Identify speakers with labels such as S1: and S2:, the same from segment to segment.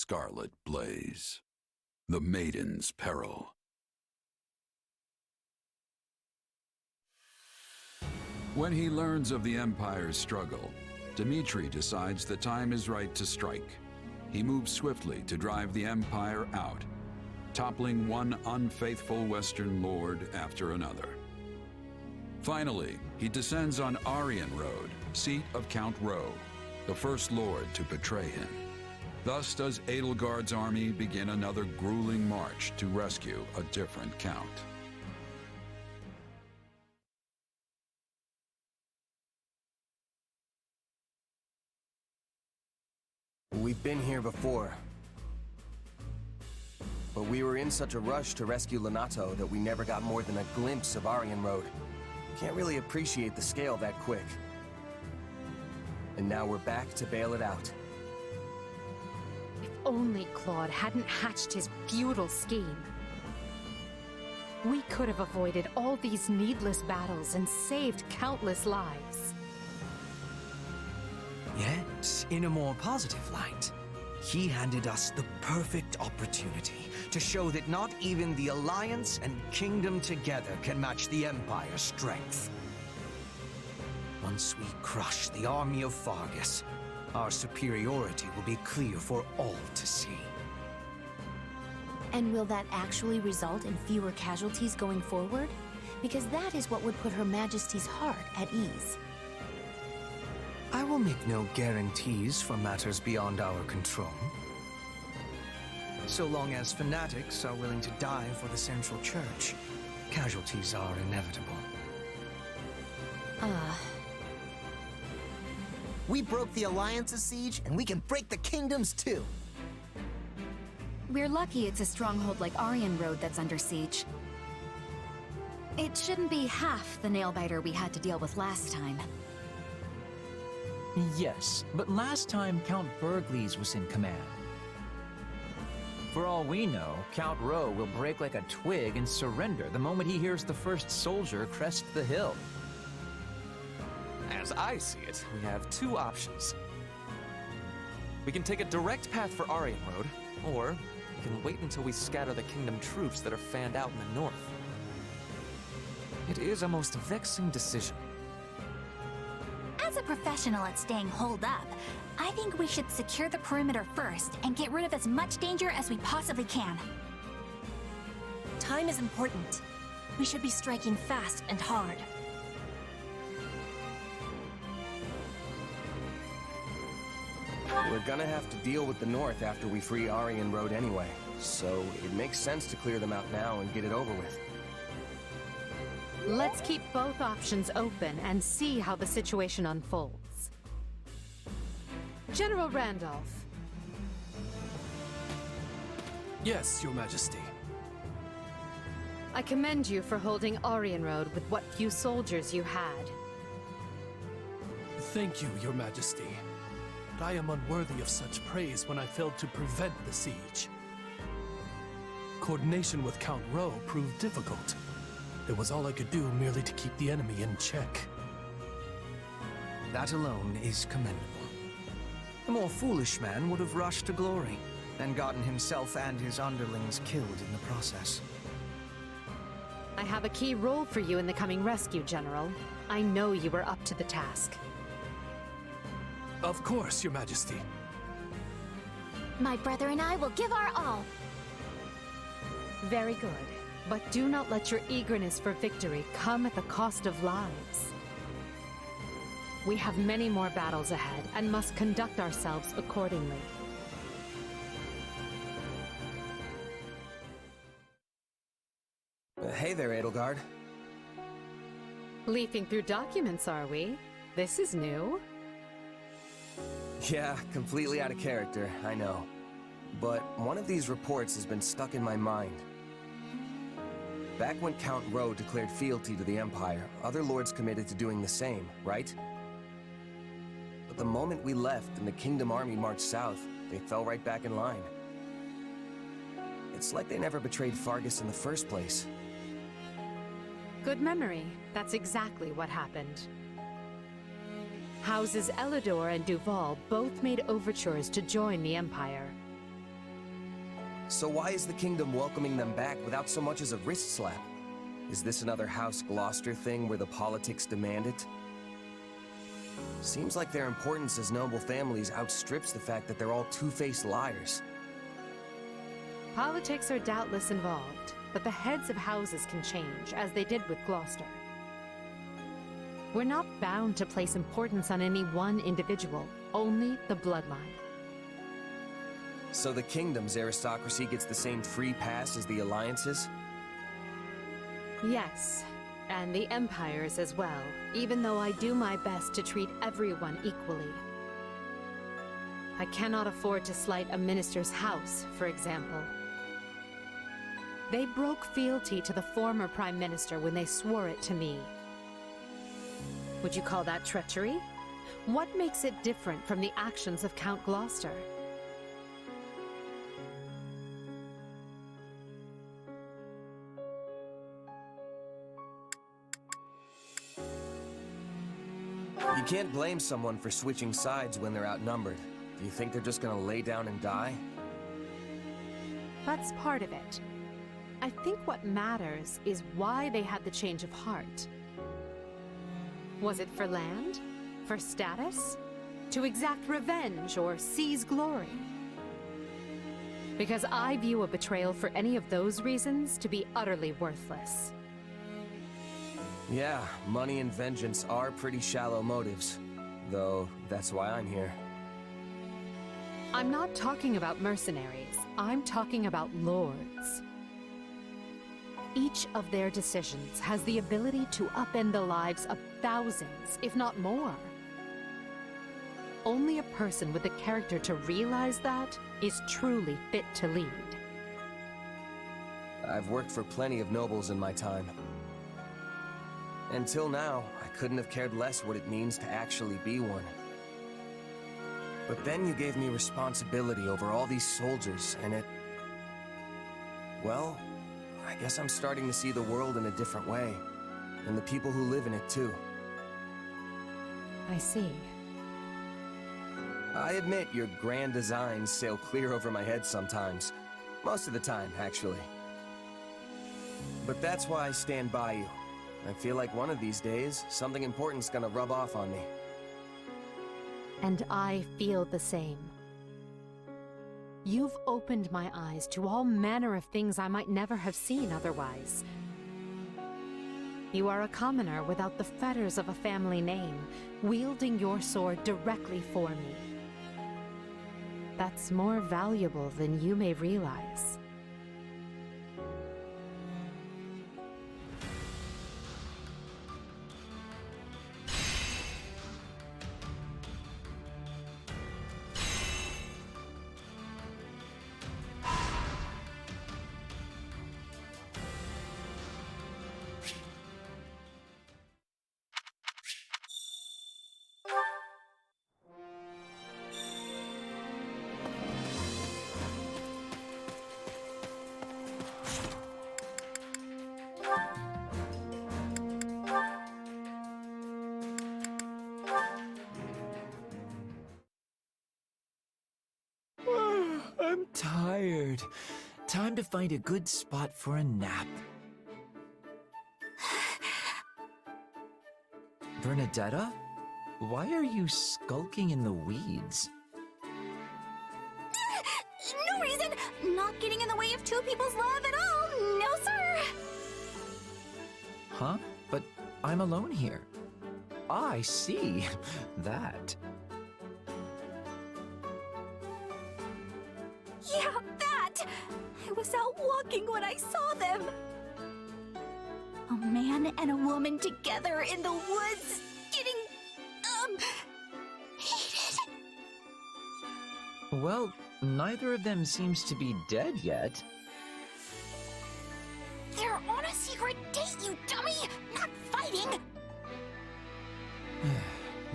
S1: scarlet blaze. The Maiden's Peril. When he learns of the Empire's struggle, Dmitri decides the time is right to strike. He moves swiftly to drive the Empire out, toppling one unfaithful Western lord after another. Finally, he descends on Aryan Road, seat of Count Ro, the first lord to betray him. Thus does Edelgard's army begin another grueling march to rescue a different count.
S2: We've been here before. But we were in such a rush to rescue Lonato that we never got more than a glimpse of Aryan Road. Can't really appreciate the scale that quick. And now we're back to bail it out.
S3: If only Claude hadn't hatched his futile scheme. We could have avoided all these needless battles and saved countless lives.
S4: Yet, in a more positive light, he handed us the perfect opportunity to show that not even the Alliance and Kingdom together can match the Empire's strength. Once we crush the army of Fargus, our superiority will be clear for all to see.
S5: And will that actually result in fewer casualties going forward? Because that is what would put Her Majesty's heart at ease.
S4: I will make no guarantees for matters beyond our control. So long as fanatics are willing to die for the Central Church, casualties are inevitable.
S6: We broke the Alliance's siege, and we can break the Kingdom's too.
S7: We're lucky it's a stronghold like Aryan Road that's under siege. It shouldn't be half the nailbiter we had to deal with last time.
S8: Yes, but last time Count Bergles was in command. For all we know, Count Ro will break like a twig and surrender the moment he hears the first soldier crest the hill.
S9: As I see it, we have two options. We can take a direct path for Aryan Road, or we can wait until we scatter the Kingdom troops that are fanned out in the north. It is a most vexing decision.
S10: As a professional at staying holed up, I think we should secure the perimeter first and get rid of as much danger as we possibly can.
S5: Time is important. We should be striking fast and hard.
S2: We're gonna have to deal with the North after we free Aryan Road anyway, so it makes sense to clear them out now and get it over with.
S3: Let's keep both options open and see how the situation unfolds. General Randolph.
S11: Yes, Your Majesty.
S3: I commend you for holding Aryan Road with what few soldiers you had.
S11: Thank you, Your Majesty. But I am unworthy of such praise when I failed to prevent the siege. Coordination with Count Ro proved difficult. It was all I could do merely to keep the enemy in check.
S4: That alone is commendable. The more foolish man would have rushed to glory and gotten himself and his underlings killed in the process.
S3: I have a key role for you in the coming rescue, General. I know you were up to the task.
S11: Of course, Your Majesty.
S10: My brother and I will give our all.
S3: Very good. But do not let your eagerness for victory come at the cost of lives. We have many more battles ahead and must conduct ourselves accordingly.
S2: Hey there, Edelgard.
S3: Leafing through documents, are we? This is new.
S2: Yeah, completely out of character, I know. But one of these reports has been stuck in my mind. Back when Count Ro declared fealty to the Empire, other lords committed to doing the same, right? But the moment we left and the Kingdom army marched south, they fell right back in line. It's like they never betrayed Fargus in the first place.
S3: Good memory. That's exactly what happened. Houses Elidor and Duval both made overtures to join the Empire.
S2: So why is the kingdom welcoming them back without so much as a wrist slap? Is this another House Gloucester thing where the politics demand it? Seems like their importance as noble families outstrips the fact that they're all two-faced liars.
S3: Politics are doubtless involved, but the heads of houses can change, as they did with Gloucester. We're not bound to place importance on any one individual, only the bloodline.
S2: So the kingdom's aristocracy gets the same free pass as the alliances?
S3: Yes, and the Empire's as well, even though I do my best to treat everyone equally. I cannot afford to slight a minister's house, for example. They broke fealty to the former Prime Minister when they swore it to me. Would you call that treachery? What makes it different from the actions of Count Gloucester?
S2: You can't blame someone for switching sides when they're outnumbered. Do you think they're just gonna lay down and die?
S3: That's part of it. I think what matters is why they had the change of heart. Was it for land? For status? To exact revenge or seize glory? Because I view a betrayal for any of those reasons to be utterly worthless.
S2: Yeah, money and vengeance are pretty shallow motives. Though, that's why I'm here.
S3: I'm not talking about mercenaries. I'm talking about lords. Each of their decisions has the ability to upend the lives of thousands, if not more. Only a person with the character to realize that is truly fit to lead.
S2: I've worked for plenty of nobles in my time. Until now, I couldn't have cared less what it means to actually be one. But then you gave me responsibility over all these soldiers, and it... Well, I guess I'm starting to see the world in a different way. And the people who live in it, too.
S3: I see.
S2: I admit your grand designs sail clear over my head sometimes. Most of the time, actually. But that's why I stand by you. I feel like one of these days, something important's gonna rub off on me.
S3: And I feel the same. You've opened my eyes to all manner of things I might never have seen otherwise. You are a commoner without the fetters of a family name, wielding your sword directly for me. That's more valuable than you may realize.
S8: I'm tired. Time to find a good spot for a nap. Bernadetta? Why are you skulking in the weeds?
S10: No reason! Not getting in the way of two people's love at all! No, sir!
S8: Huh? But I'm alone here. I see. That.
S10: Yeah, that! I was out walking when I saw them! A man and a woman together in the woods, getting, hated.
S8: Well, neither of them seems to be dead yet.
S10: They're on a secret date, you dummy! Not fighting!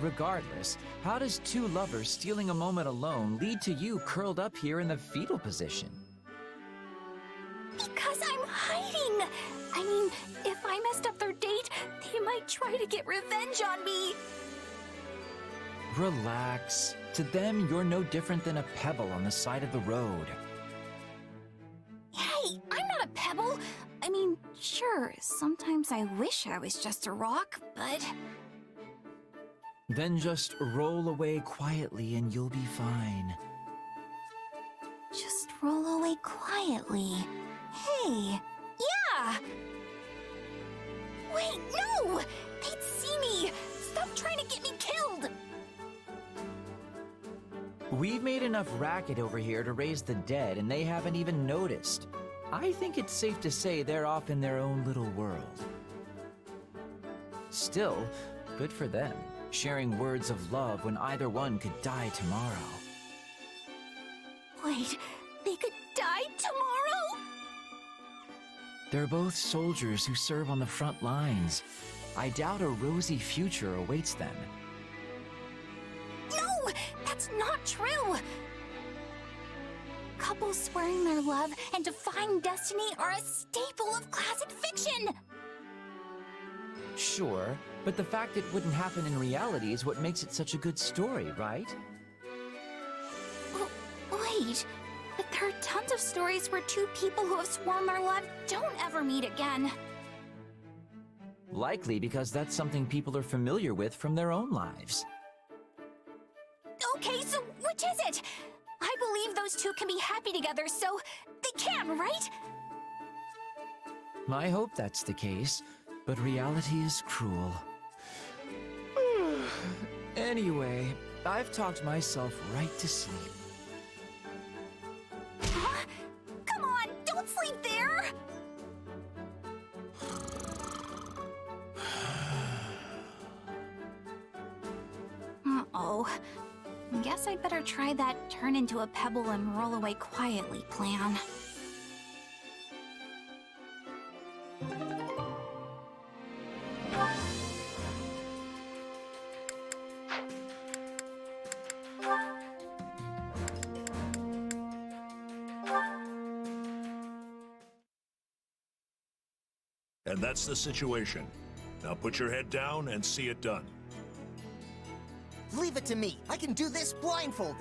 S8: Regardless, how does two lovers stealing a moment alone lead to you curled up here in the fetal position?
S10: Because I'm hiding! I mean, if I messed up their date, they might try to get revenge on me!
S8: Relax. To them, you're no different than a pebble on the side of the road.
S10: Sure, sometimes I wish I was just a rock, but...
S8: Then just roll away quietly and you'll be fine.
S10: Just roll away quietly. Hey, yeah! Wait, no! They'd see me! Stop trying to get me killed!
S8: We've made enough racket over here to raise the dead, and they haven't even noticed. I think it's safe to say they're off in their own little world. Still, good for them, sharing words of love when either one could die tomorrow.
S10: Wait, they could die tomorrow?
S8: They're both soldiers who serve on the front lines. I doubt a rosy future awaits them.
S10: No! That's not true! Couples swearing their love and defying destiny are a staple of classic fiction!
S8: Sure, but the fact it wouldn't happen in reality is what makes it such a good story, right?
S10: Wait, but there are tons of stories where two people who have sworn their love don't ever meet again.
S8: Likely because that's something people are familiar with from their own lives.
S10: Okay, so which is it? I believe those two can be happy together, so they can, right?
S8: I hope that's the case, but reality is cruel. Anyway, I've talked myself right to sleep.
S10: Huh? Come on, don't sleep there! Uh-oh. Guess I'd better try that turn into a pebble and roll away quietly plan.
S12: And that's the situation. Now put your head down and see it done.
S6: Leave it to me. I can do this blindfolded.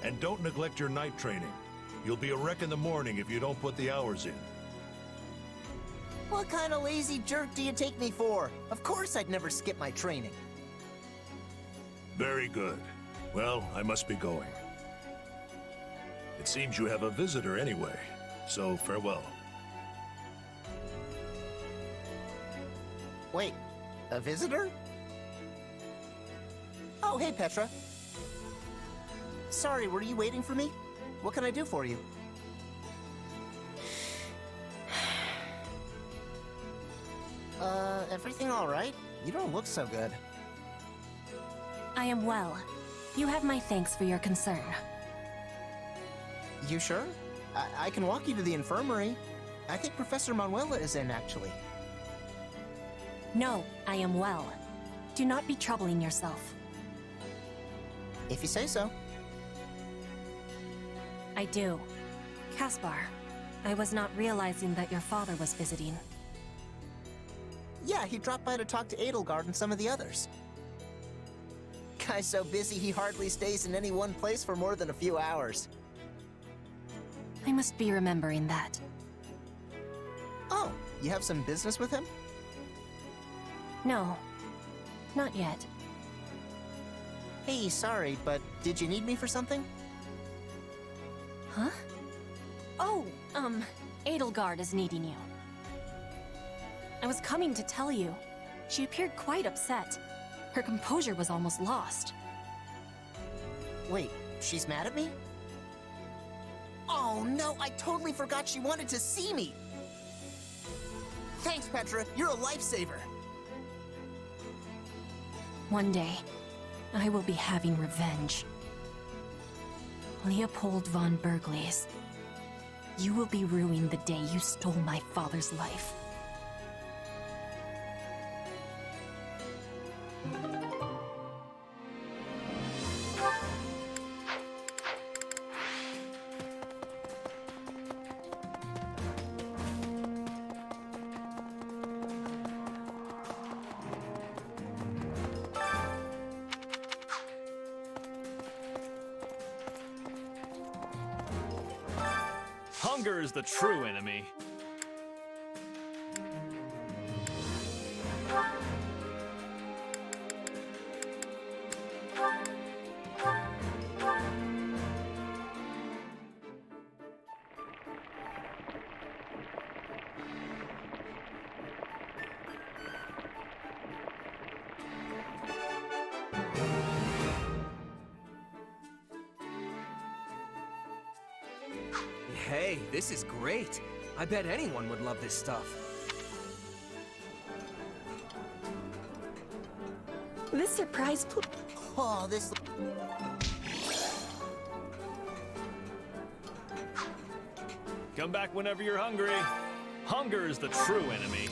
S12: And don't neglect your night training. You'll be a wreck in the morning if you don't put the hours in.
S6: What kind of lazy jerk do you take me for? Of course I'd never skip my training.
S12: Very good. Well, I must be going. It seems you have a visitor anyway, so farewell.
S6: Wait, a visitor? Oh, hey, Petra. Sorry, were you waiting for me? What can I do for you? Everything all right? You don't look so good.
S13: I am well. You have my thanks for your concern.
S6: You sure? I can walk you to the infirmary. I think Professor Manuela is in, actually.
S13: No, I am well. Do not be troubling yourself.
S6: If you say so.
S13: I do. Caspar, I was not realizing that your father was visiting.
S6: Yeah, he dropped by to talk to Edelgard and some of the others. Guy's so busy he hardly stays in any one place for more than a few hours.
S13: I must be remembering that.
S6: Oh, you have some business with him?
S13: No, not yet.
S6: Hey, sorry, but did you need me for something?
S13: Huh? Oh, Edelgard is needing you. I was coming to tell you. She appeared quite upset. Her composure was almost lost.
S6: Wait, she's mad at me? Oh no, I totally forgot she wanted to see me! Thanks, Petra, you're a lifesaver!
S13: One day, I will be having revenge. Leopold von Bergles, you will be ruining the day you stole my father's life.
S14: Hunger is the true enemy.
S2: Hey, this is great. I bet anyone would love this stuff.
S10: This surprise
S6: Oh, this...
S14: Come back whenever you're hungry. Hunger is the true enemy.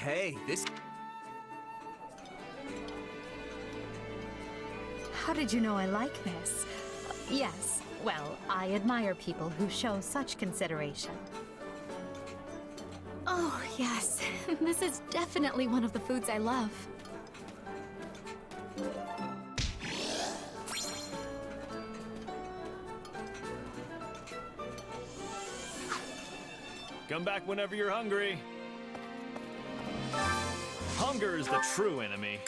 S2: Hey, this...
S3: How did you know I like this? Yes, well, I admire people who show such consideration.
S7: Oh, yes. This is definitely one of the foods I love.
S14: Come back whenever you're hungry. Hunger is the true enemy.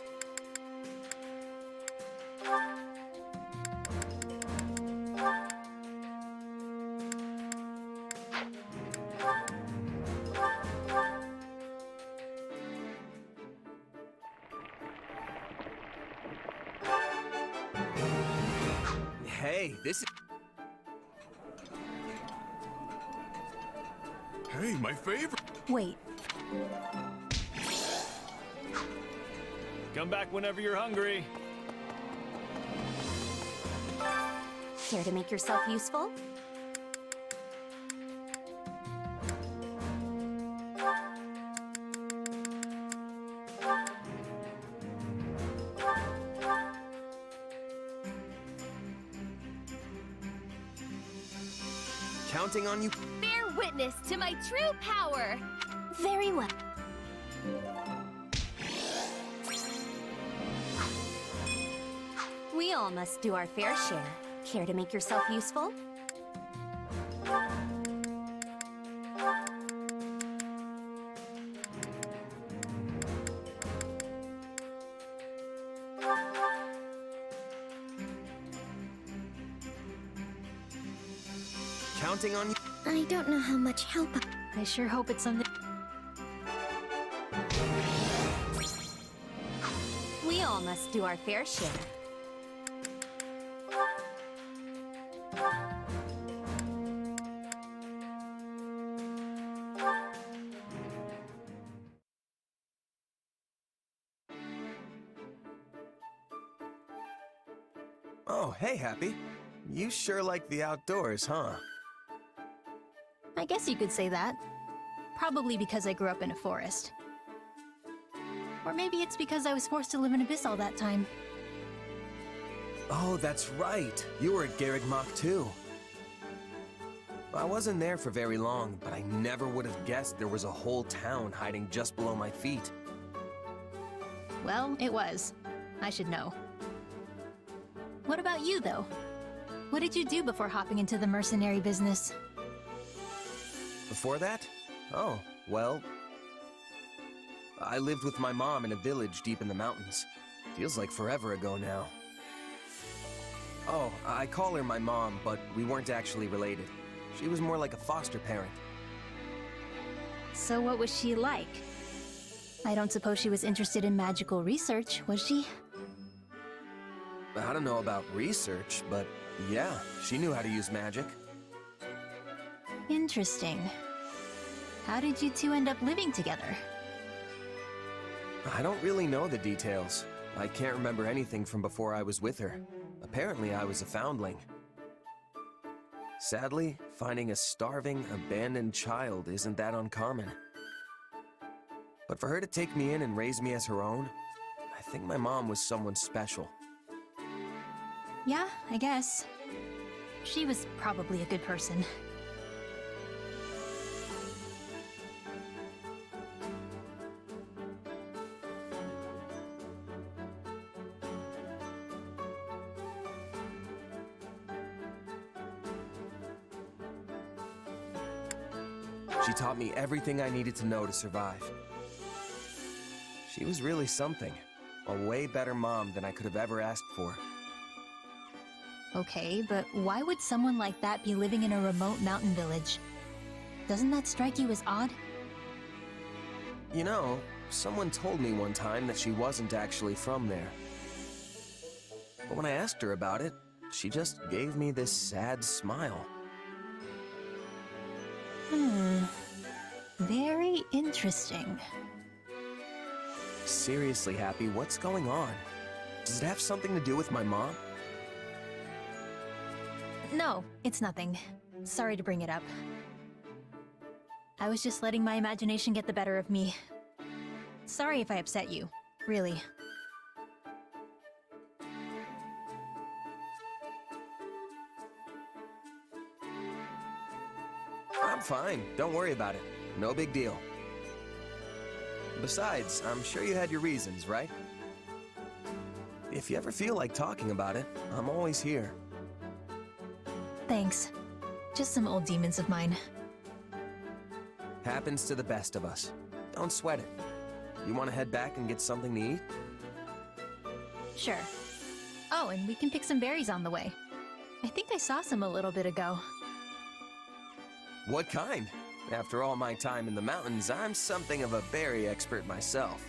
S2: Hey, this...
S12: Hey, my favorite.
S10: Wait,
S14: Come back whenever you're hungry.
S10: care to make yourself useful?
S2: Counting on you.
S10: Bear witness to my true power! Very well. We all must do our fair share. Care to make yourself useful?
S2: Counting on you.
S5: I don't know how much help
S3: I sure hope it's something.
S10: We all must do our fair share.
S2: Oh, hey, Happy. You sure like the outdoors, huh?
S7: I guess you could say that. Probably because I grew up in a forest. Or maybe it's because I was forced to live in Abyss all that time.
S2: Oh, that's right. You were at Garreg Mach too. I wasn't there for very long, but I never would have guessed there was a whole town hiding just below my feet.
S7: Well, it was. I should know. What about you, though? What did you do before hopping into the mercenary business?
S2: Before that? Oh, well... I lived with my mom in a village deep in the mountains. Feels like forever ago now. Oh, I call her my mom, but we weren't actually related. She was more like a foster parent.
S7: So what was she like? I don't suppose she was interested in magical research, was she?
S2: I don't know about research, but yeah, she knew how to use magic.
S7: Interesting. How did you two end up living together?
S2: I don't really know the details. I can't remember anything from before I was with her. Apparently, I was a foundling. Sadly, finding a starving, abandoned child isn't that uncommon. But for her to take me in and raise me as her own, I think my mom was someone special.
S7: Yeah, I guess. She was probably a good person.
S2: She taught me everything I needed to know to survive. She was really something. A way better mom than I could have ever asked for.
S7: Okay, but why would someone like that be living in a remote mountain village? Doesn't that strike you as odd?
S2: You know, someone told me one time that she wasn't actually from there. But when I asked her about it, she just gave me this sad smile.
S7: Very interesting.
S2: Seriously, Happy, what's going on? Does it have something to do with my mom?
S7: No, it's nothing. Sorry to bring it up. I was just letting my imagination get the better of me. Sorry if I upset you. Really.
S2: I'm fine. Don't worry about it. No big deal. Besides, I'm sure you had your reasons, right? If you ever feel like talking about it, I'm always here.
S7: Thanks. Just some old demons of mine.
S2: Happens to the best of us. Don't sweat it. You want to head back and get something to eat?
S7: Sure. Oh, and we can pick some berries on the way. I think I saw some a little bit ago.
S2: What kind? After all my time in the mountains, I'm something of a berry expert myself.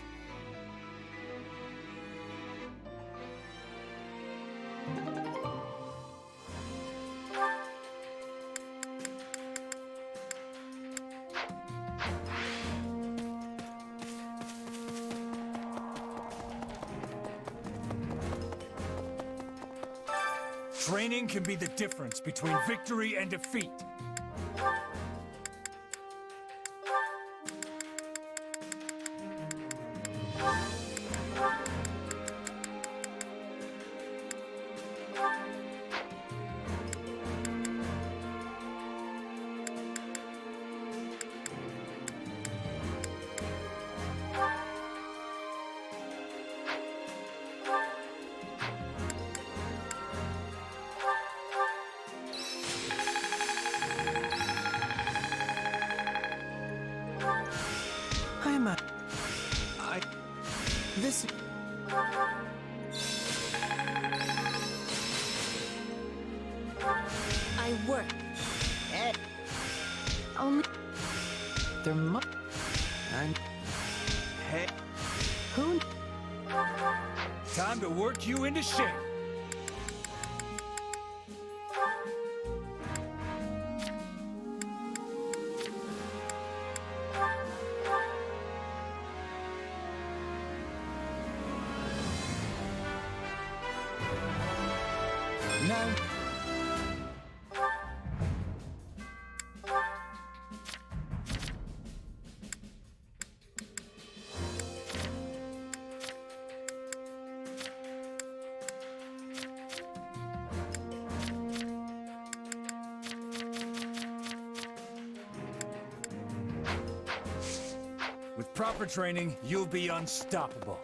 S15: Training can be the difference between victory and defeat.
S2: This...
S13: I work.
S7: Only...
S8: There must...
S2: Hey...
S7: Who?
S15: Time to work you into shape. Now... With proper training, you'll be unstoppable.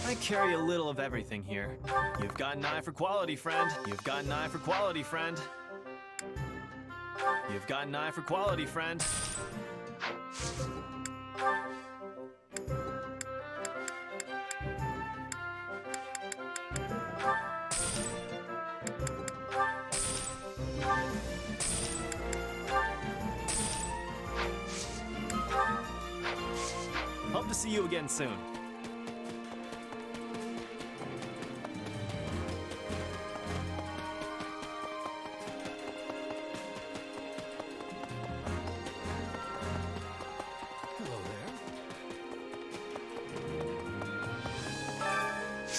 S14: I carry a little of everything here. You've got an eye for quality, friend. You've got an eye for quality, friend. You've got an eye for quality, friend. Hope to see you again soon.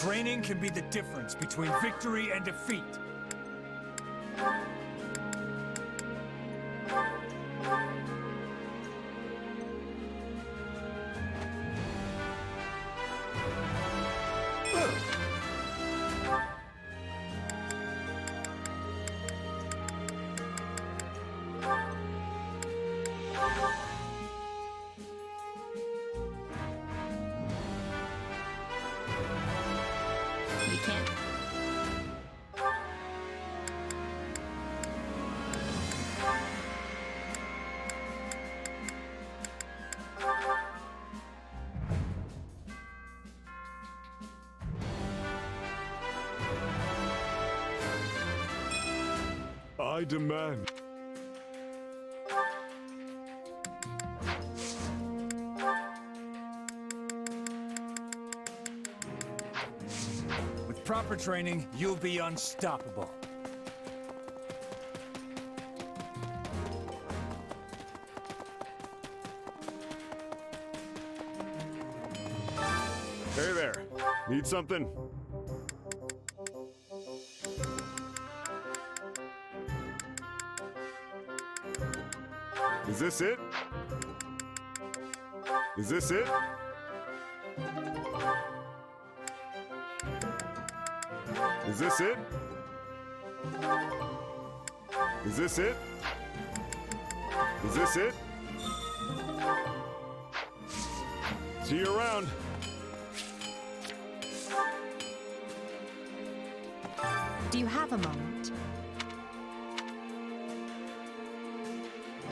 S15: Training can be the difference between victory and defeat.
S16: I demand.
S15: With proper training, you'll be unstoppable.
S16: Hey there. Need something? Is this it? Is this it? Is this it? Is this it? Is this it? See you around.
S3: Do you have a moment?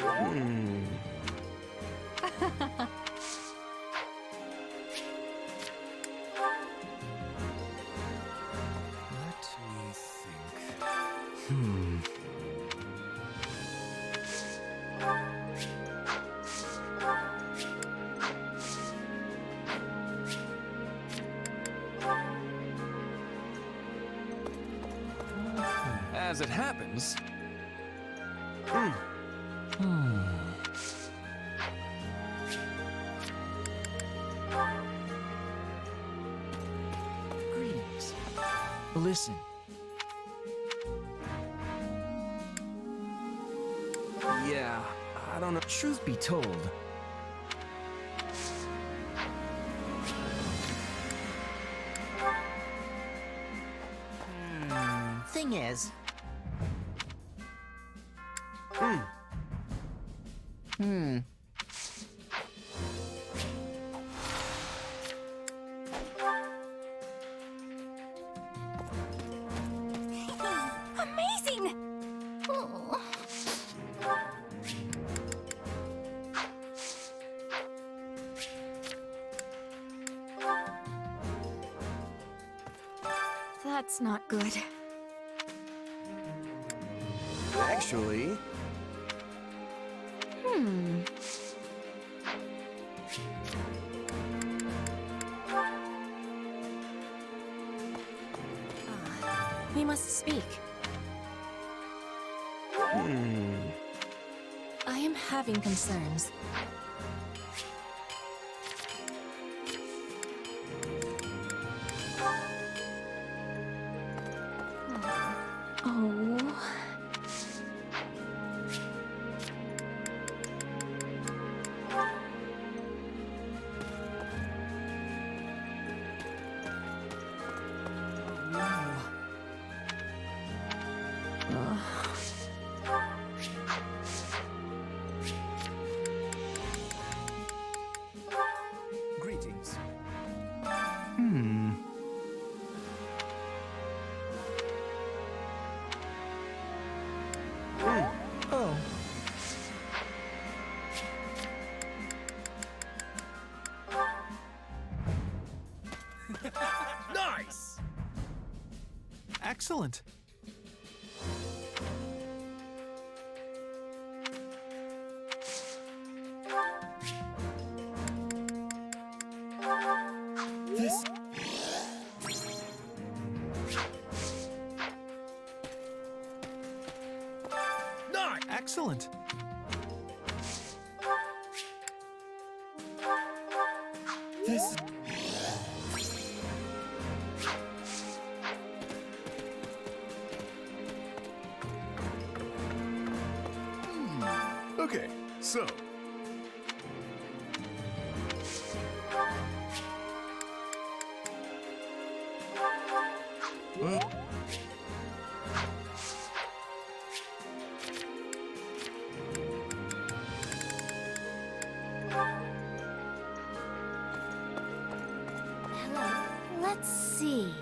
S15: Let me think.
S9: As it happens...
S8: Greetings. Listen. Yeah, I don't know. Truth be told,
S6: Thing is...
S10: Amazing! Oh.
S5: That's not good.
S2: Actually,
S13: We must speak. I am having concerns.
S10: Oh.
S15: Greetings.
S2: oh.
S15: Nice!
S14: Excellent.
S15: This... Nice!
S14: Excellent.
S15: This...
S16: Okay, so.
S5: Let's see.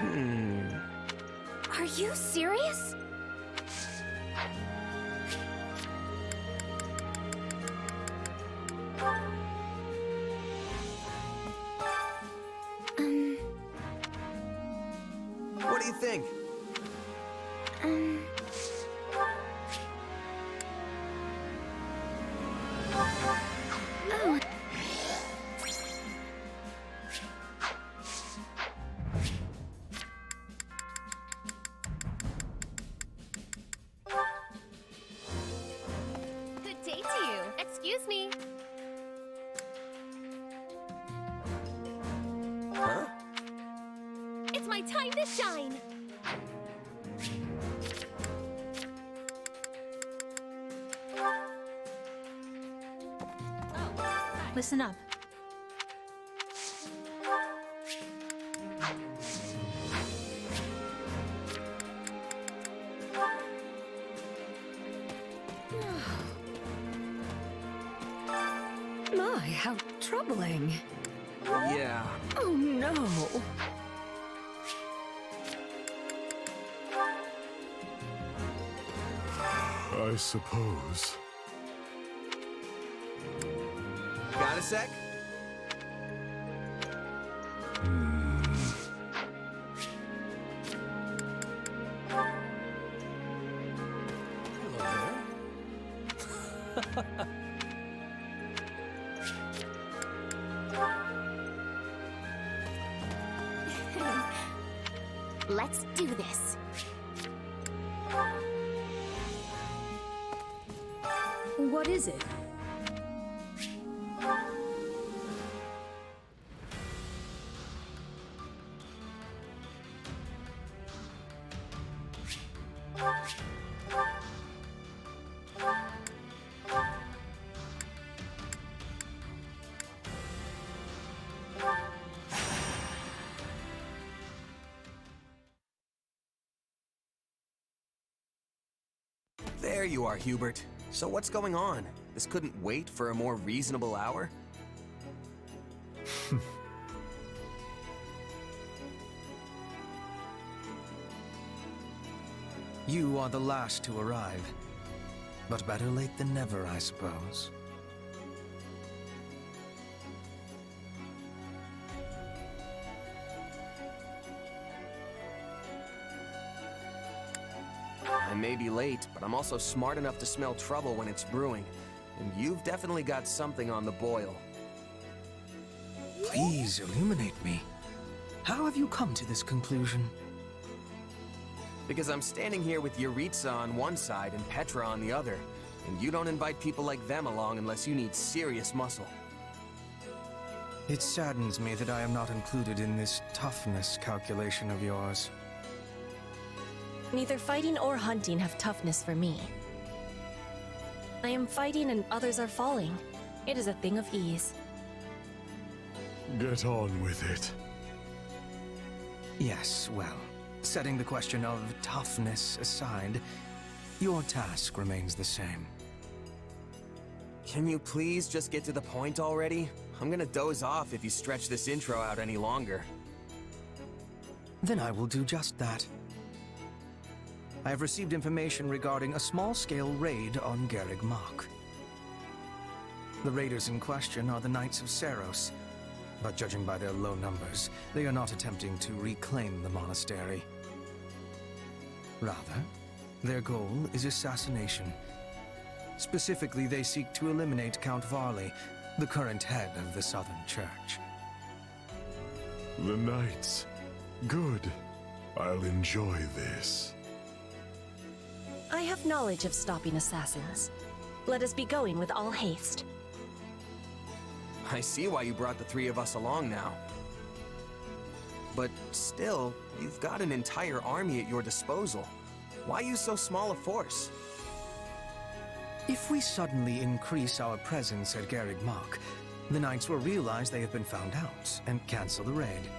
S10: Are you serious?
S2: What do you think?
S10: Oh.
S3: Good day to you. Excuse me.
S2: Huh?
S3: It's my time to shine.
S7: Listen up.
S17: My, how troubling.
S2: Yeah.
S17: Oh no.
S16: I suppose.
S2: Got a sec?
S10: Let's do this.
S17: What is it?
S2: There you are, Hubert. So what's going on? This couldn't wait for a more reasonable hour?
S4: You are the last to arrive. But better late than never, I suppose.
S2: I may be late, but I'm also smart enough to smell trouble when it's brewing. And you've definitely got something on the boil.
S4: Please illuminate me. How have you come to this conclusion?
S2: Because I'm standing here with Yuritsa on one side and Petra on the other, and you don't invite people like them along unless you need serious muscle.
S4: It saddens me that I am not included in this toughness calculation of yours.
S13: Neither fighting or hunting have toughness for me. I am fighting and others are falling. It is a thing of ease.
S16: Get on with it.
S4: Yes, well, setting the question of toughness aside, your task remains the same.
S2: Can you please just get to the point already? I'm gonna doze off if you stretch this intro out any longer.
S4: Then I will do just that. I have received information regarding a small-scale raid on Garreg Mach. The raiders in question are the Knights of Seros, but judging by their low numbers, they are not attempting to reclaim the monastery. Rather, their goal is assassination. Specifically, they seek to eliminate Count Varley, the current head of the Southern Church.
S16: The Knights. Good. I'll enjoy this.
S13: I have knowledge of stopping assassins. Let us be going with all haste.
S2: I see why you brought the three of us along now. But still, you've got an entire army at your disposal. Why use so small a force?
S4: If we suddenly increase our presence at Garreg Mach, the Knights will realize they have been found out and cancel the raid.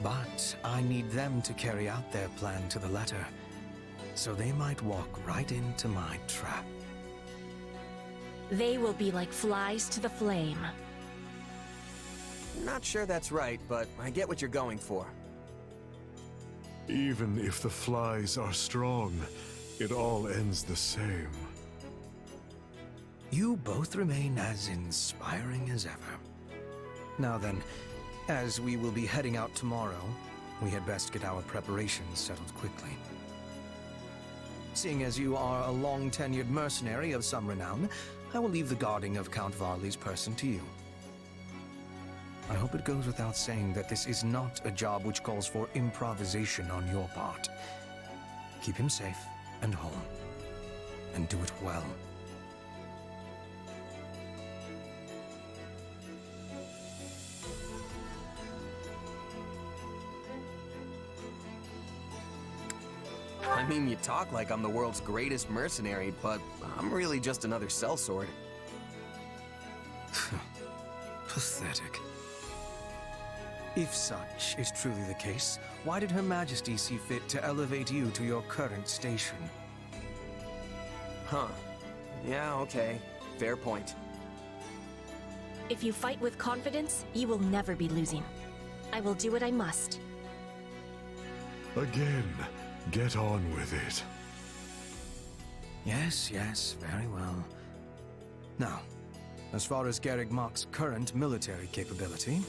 S4: But I need them to carry out their plan to the letter, so they might walk right into my trap.
S13: They will be like flies to the flame.
S2: Not sure that's right, but I get what you're going for.
S16: Even if the flies are strong, it all ends the same.
S4: You both remain as inspiring as ever. Now then, as we will be heading out tomorrow, we had best get our preparations settled quickly. Seeing as you are a long-tenured mercenary of some renown, I will leave the guarding of Count Varley's person to you. I hope it goes without saying that this is not a job which calls for improvisation on your part. Keep him safe and whole, and do it well.
S2: I mean, you talk like I'm the world's greatest mercenary, but I'm really just another sellsword.
S4: Pathetic. If such is truly the case, why did Her Majesty see fit to elevate you to your current station?
S2: Huh. Yeah, okay. Fair point.
S13: If you fight with confidence, you will never be losing. I will do what I must.
S16: Again, get on with it.
S4: Yes, yes, very well. Now, as far as Garreg Mach's current military capability,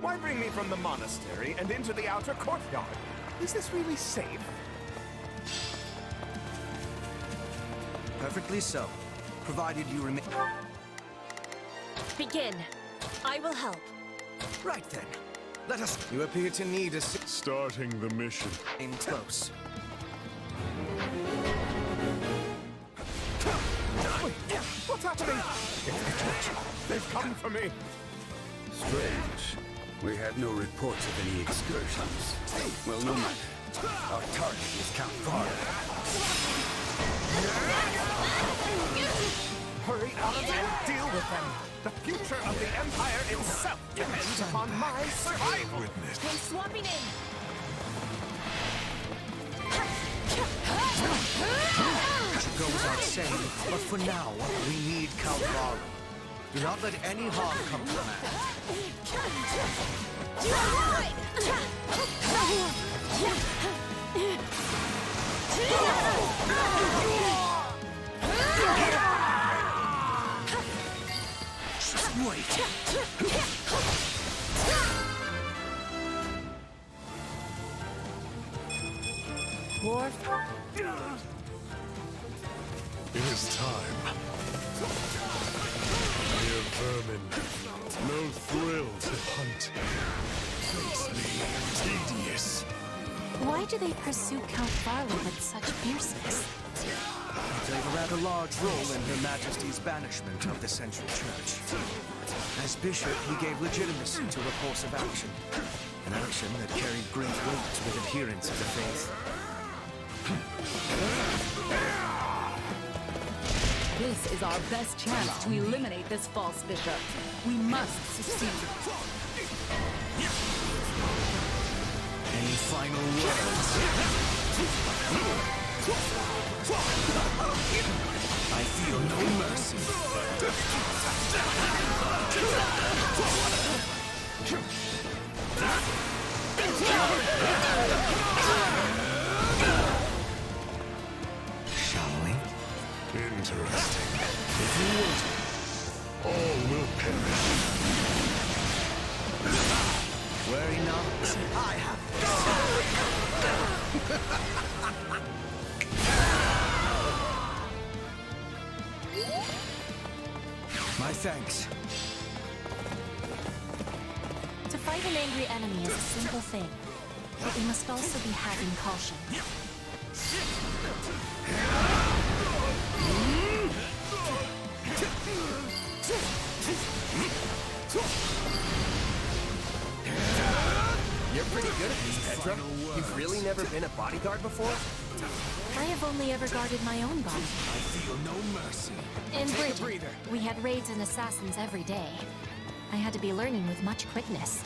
S18: Why bring me from the monastery and into the outer courtyard? Is this really safe?
S4: perfectly so, provided you remain...
S13: Begin. I will help.
S4: Right then. Let us... You appear to need a...
S16: Starting the mission.
S4: Aim close.
S18: What's happening? They've come for me.
S19: Strange. We had no reports of any excursions. Well, no matter. Our target is Count Varley.
S18: Hurry out of there and deal with them. The future of the Empire itself depends upon my survival.
S13: I'm swapping in.
S4: Should go without saying, but for now, we need Count Varley. Do not let any harm come to the man.
S16: It is time. Mere vermin. No thrill to hunt. Face me. Tedious.
S13: Why do they pursue Count Varley with such fierceness?
S4: He played a rather large role in Her Majesty's banishment of the Central Church. As bishop, he gave legitimacy to a course of action. An action that carried great weight with adherents of the faith.
S17: This is our best chance to eliminate this false bishop. We must succeed.
S4: Any final words? I feel no mercy. Shall we?
S16: Interesting.
S4: If you would.
S16: All will perish.
S4: Worry not. I have this. My thanks.
S13: To fight an angry enemy is a simple thing, but we must also be having caution.
S2: You're pretty good at this, Petra. You've really never been a bodyguard before?
S13: I have only ever guarded my own body.
S15: I feel no mercy.
S13: In
S15: Take a
S13: Bridget,
S15: breather.
S13: we had raids and assassins every day. I had to be learning with much quickness.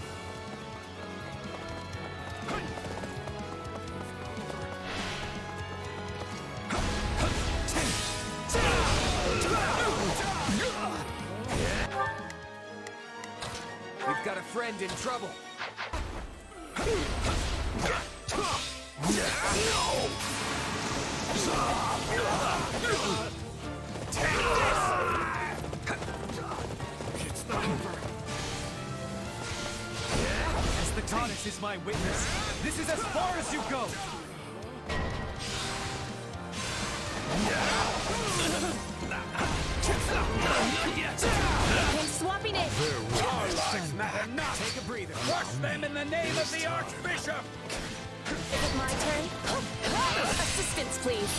S2: We've got a friend in trouble.
S15: It's not over. As the goddess is my witness, this is as far as you go.
S13: I'm swapping it!
S15: Our lives matter not. Take a breather. Crush them in the name of the Archbishop.
S13: Is it my turn? Assistance, please.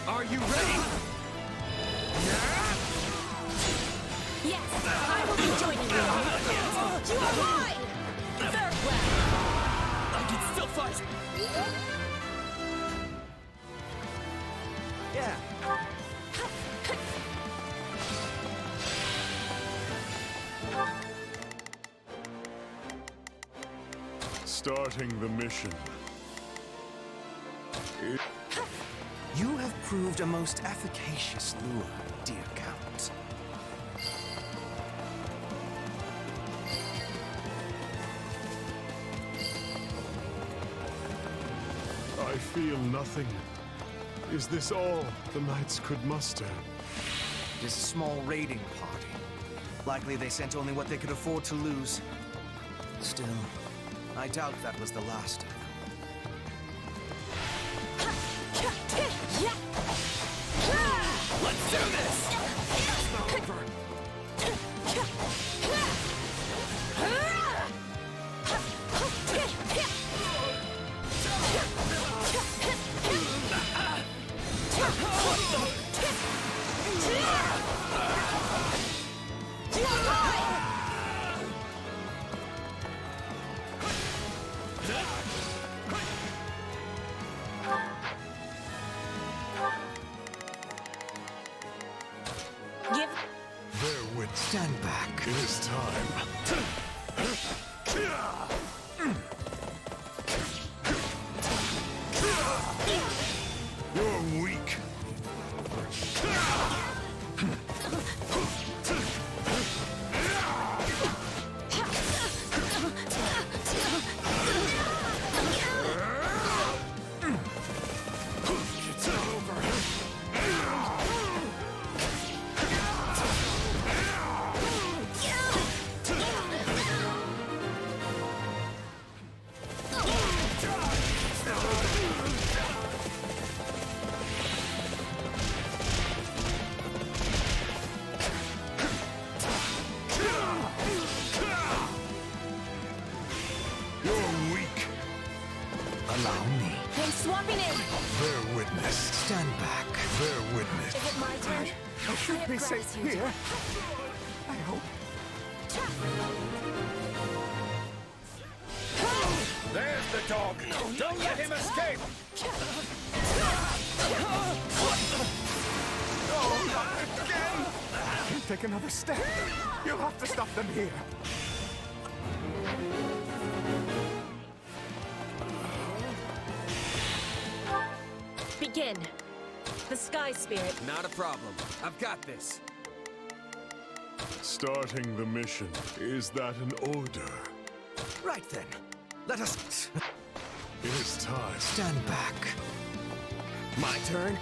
S15: Are you ready?
S13: Yes, I will be joining you. You are mine! Farewell!
S15: I can still fight.
S4: Yeah.
S16: Starting the mission.
S4: You have proved a most efficacious lure, dear Count.
S16: I feel nothing. Is this all the knights could muster?
S4: It is a small raiding party. Likely they sent only what they could afford to lose. Still, I doubt that was the last of them.
S15: Let's do this. It's not over.
S13: Give...
S16: Their wit.
S4: Stand back.
S16: It is time. You're weak.
S15: It's over.
S16: You're weak.
S4: Allow me.
S13: I'm swapping it!
S16: Bear witness.
S4: Stand back.
S16: Bear witness.
S13: Is it my turn?
S18: I should be safe here. I hope.
S15: There's the dog. Don't let him escape.
S18: Oh, not again! I can't take another step. You'll have to stop them here.
S13: Begin. The Sky Spirit.
S2: Not a problem. I've got this.
S16: Starting the mission. Is that an order?
S4: Right then. Let us...
S16: It is time.
S4: Stand back.
S2: My turn?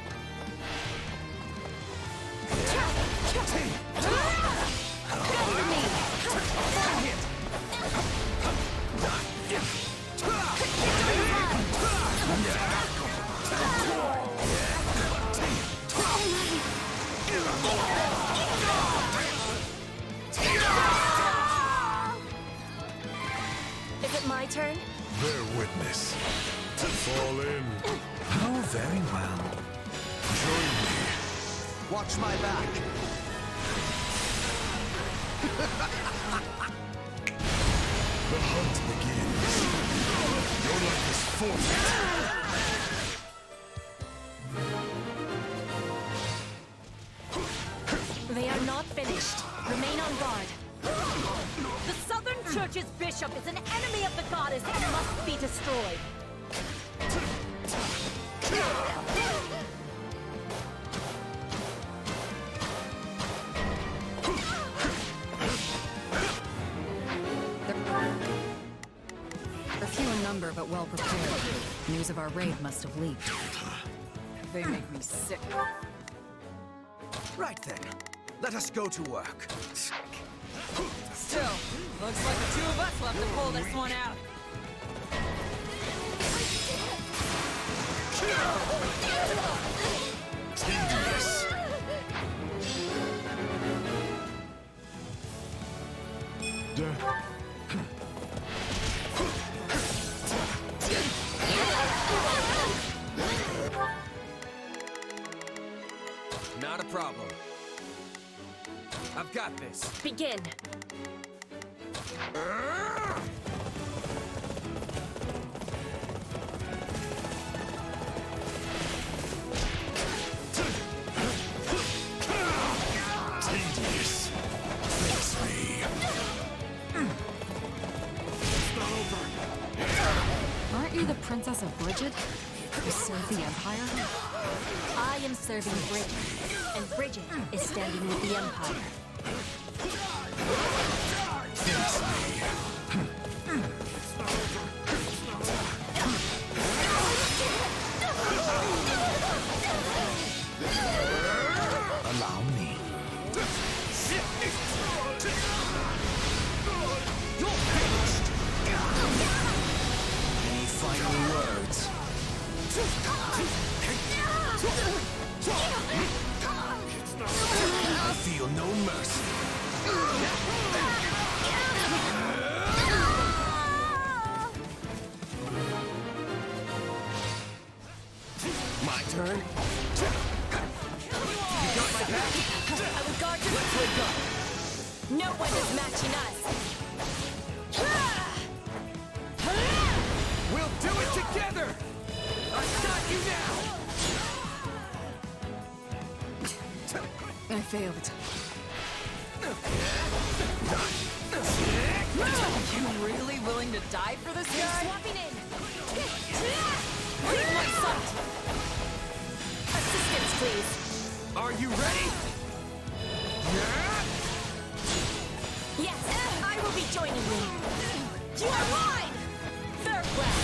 S13: Is it my turn?
S16: Bear witness. Fall in.
S4: Oh, very well.
S16: Join me.
S4: Watch my back.
S16: The hunt begins. Your life is forfeit.
S13: They are not finished. Remain on guard.
S17: The Southern Church's bishop is an enemy of the goddess and must be destroyed. They're few in number, but well prepared. News of our raid must have leaked. They make me sick.
S4: Right then. Let us go to work.
S17: Still, looks like the two of us will have to pull this one out.
S16: Tedious.
S2: Not a problem. I've got this.
S13: Begin.
S16: Tedious. Face me. It's not over.
S17: Aren't you the Princess of Bridget? You serve the Empire?
S13: I am serving Bridget, and Bridget is standing with the Empire.
S4: Allow me.
S2: You're finished! Any final words? I feel no mercy. My turn? You got my back?
S13: I will guard your...
S2: Let's wake up!
S13: No one is matching us!
S2: We'll do it together! I've got you now!
S17: I failed. You really willing to die for this guy?
S13: Swapping in! Leave my sight! Assistance, please!
S2: Are you ready?
S13: Yes, I will be joining you! You are mine! Farewell!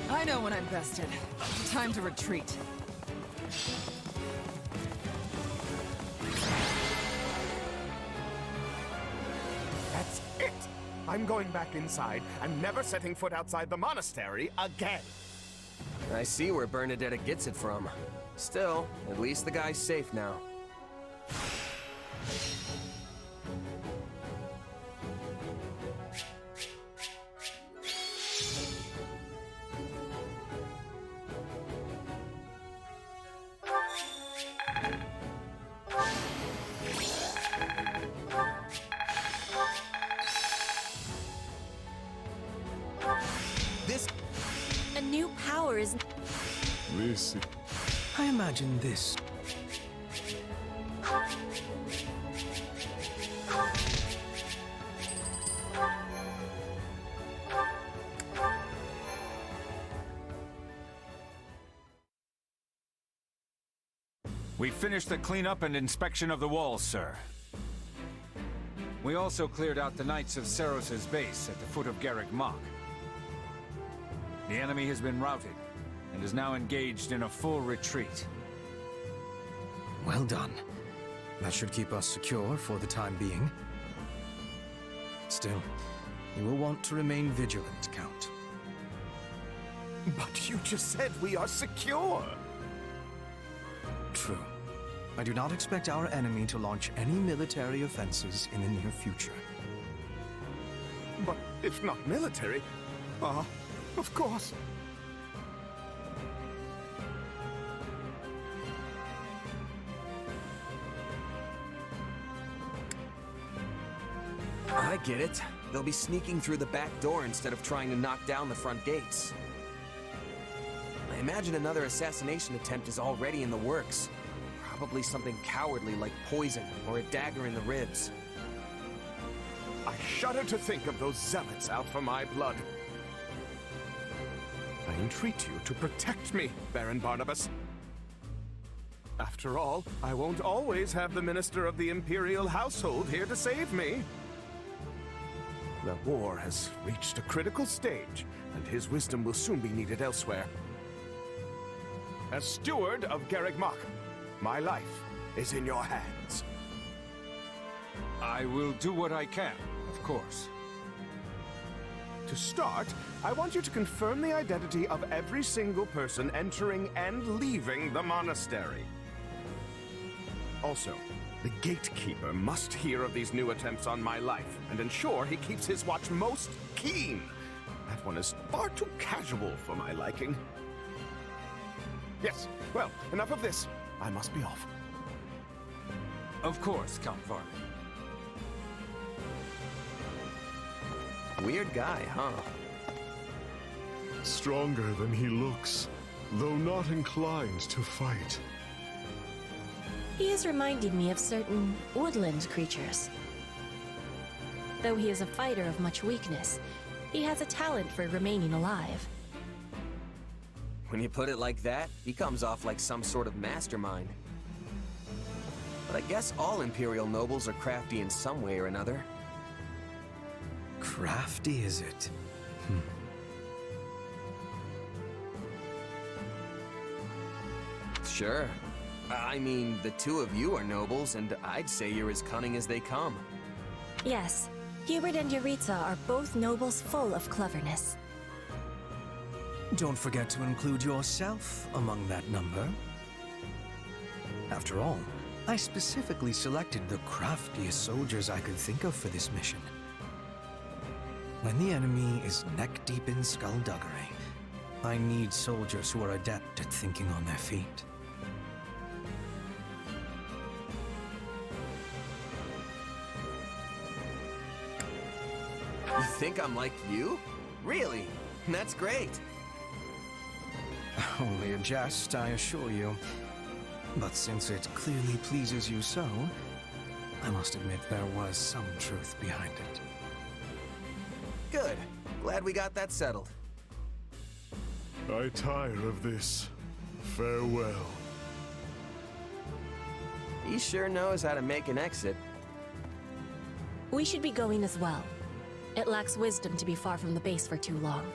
S17: I know when I'm bested. Time to retreat.
S18: That's it! I'm going back inside and never setting foot outside the monastery again.
S2: I see where Bernadetta gets it from. Still, at least the guy's safe now.
S13: This... A new power is...
S16: This.
S4: I imagine this.
S15: We finished the cleanup and inspection of the walls, sir. We also cleared out the Knights of Ceros's base at the foot of Garrick Mach. The enemy has been routed, and is now engaged in a full retreat.
S4: Well done. That should keep us secure for the time being. Still, you will want to remain vigilant, Count.
S18: But you just said we are secure!
S4: True. I do not expect our enemy to launch any military offenses in the near future.
S18: But if not military, of course.
S2: I get it. They'll be sneaking through the back door instead of trying to knock down the front gates. I imagine another assassination attempt is already in the works. Probably something cowardly like poison or a dagger in the ribs.
S18: I shudder to think of those zealots out for my blood. I entreat you to protect me, Baron Barnabas. After all, I won't always have the Minister of the Imperial Household here to save me. The war has reached a critical stage, and his wisdom will soon be needed elsewhere. As steward of Garreg Mach, my life is in your hands.
S15: I will do what I can, of course.
S18: To start, I want you to confirm the identity of every single person entering and leaving the monastery. Also, the gatekeeper must hear of these new attempts on my life and ensure he keeps his watch most keen. That one is far too casual for my liking. Yes, well, enough of this. I must be off.
S15: Of course, Count Varley.
S2: Weird guy, huh?
S16: Stronger than he looks, though not inclined to fight.
S13: He is reminding me of certain woodland creatures. Though he is a fighter of much weakness, he has a talent for remaining alive.
S2: When you put it like that, he comes off like some sort of mastermind. But I guess all Imperial nobles are crafty in some way or another.
S4: Crafty, is it?
S2: Sure. I mean, the two of you are nobles, and I'd say you're as cunning as they come.
S13: Yes, Hubert and Yuritsa are both nobles full of cleverness.
S4: Don't forget to include yourself among that number. After all, I specifically selected the craftiest soldiers I could think of for this mission. When the enemy is neck-deep in skullduggery, I need soldiers who are adept at thinking on their feet.
S2: You think I'm like you? Really? That's great.
S4: Only a jest, I assure you. But since it clearly pleases you so, I must admit there was some truth behind it.
S2: Good. Glad we got that settled.
S16: I tire of this. Farewell.
S2: He sure knows how to make an exit.
S13: We should be going as well. It lacks wisdom to be far from the base for too long.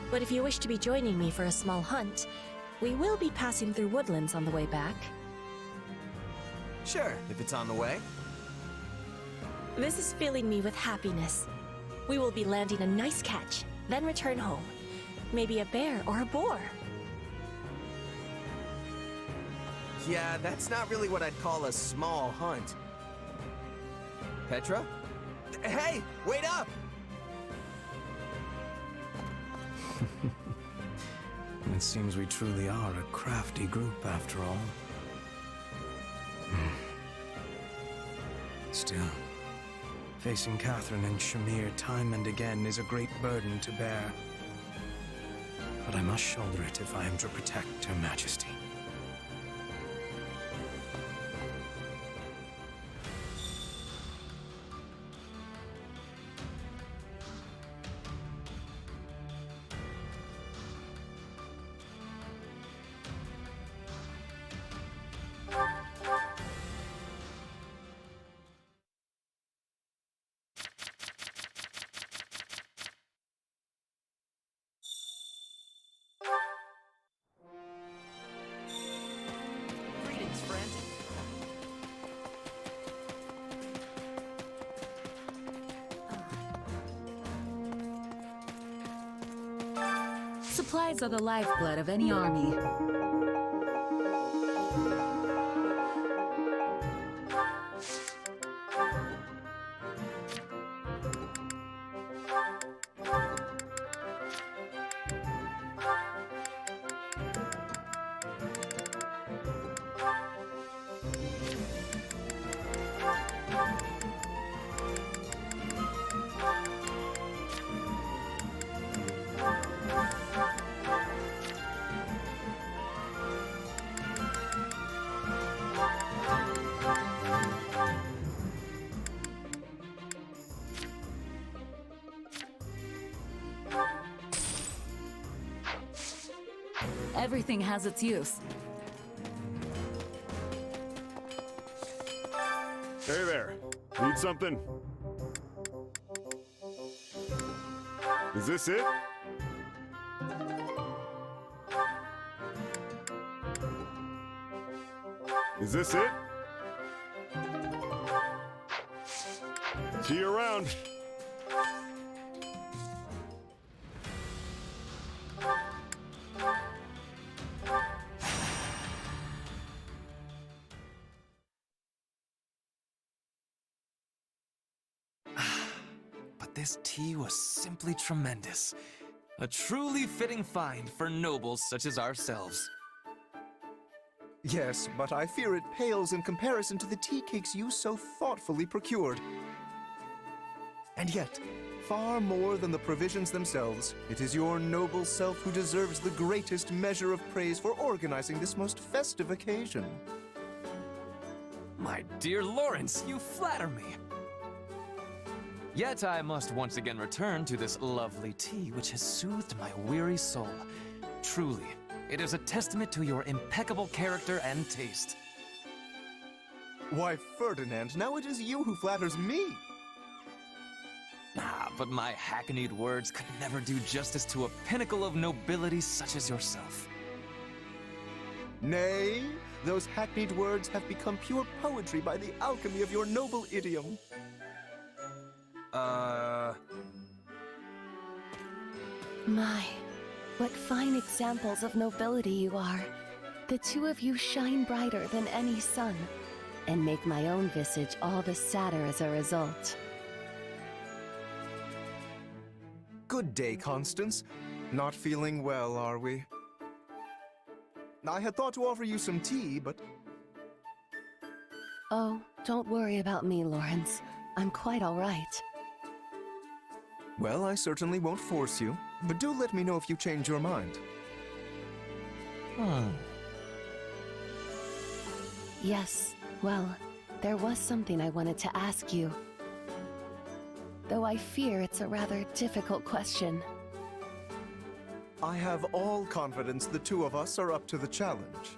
S13: But if you wish to be joining me for a small hunt, we will be passing through woodlands on the way back.
S2: Sure, if it's on the way.
S13: This is filling me with happiness. We will be landing a nice catch, then return home. Maybe a bear or a boar.
S2: Yeah, that's not really what I'd call a small hunt. Petra? Hey, wait up!
S4: It seems we truly are a crafty group after all. Still, facing Catherine and Shamir time and again is a great burden to bear. But I must shoulder it if I am to protect Her Majesty.
S17: Supplies are the lifeblood of any army. Everything has its use.
S16: Hey there. Need something? Is this it? Is this it? See you around.
S9: But this tea was simply tremendous. A truly fitting find for nobles such as ourselves.
S18: Yes, but I fear it pales in comparison to the tea cakes you so thoughtfully procured. And yet, far more than the provisions themselves, it is your noble self who deserves the greatest measure of praise for organizing this most festive occasion.
S9: My dear Lawrence, you flatter me. Yet I must once again return to this lovely tea which has soothed my weary soul. Truly, it is a testament to your impeccable character and taste.
S18: Why, Ferdinand, now it is you who flatters me.
S9: Ah, but my hackneyed words could never do justice to a pinnacle of nobility such as yourself.
S18: Nay, those hackneyed words have become pure poetry by the alchemy of your noble idiom.
S20: My, what fine examples of nobility you are. The two of you shine brighter than any sun, and make my own visage all the sadder as a result.
S18: Good day, Constance. Not feeling well, are we? I had thought to offer you some tea, but...
S20: Oh, don't worry about me, Lawrence. I'm quite all right.
S18: Well, I certainly won't force you, but do let me know if you change your mind.
S20: Yes, well, there was something I wanted to ask you. Though I fear it's a rather difficult question.
S18: I have all confidence the two of us are up to the challenge.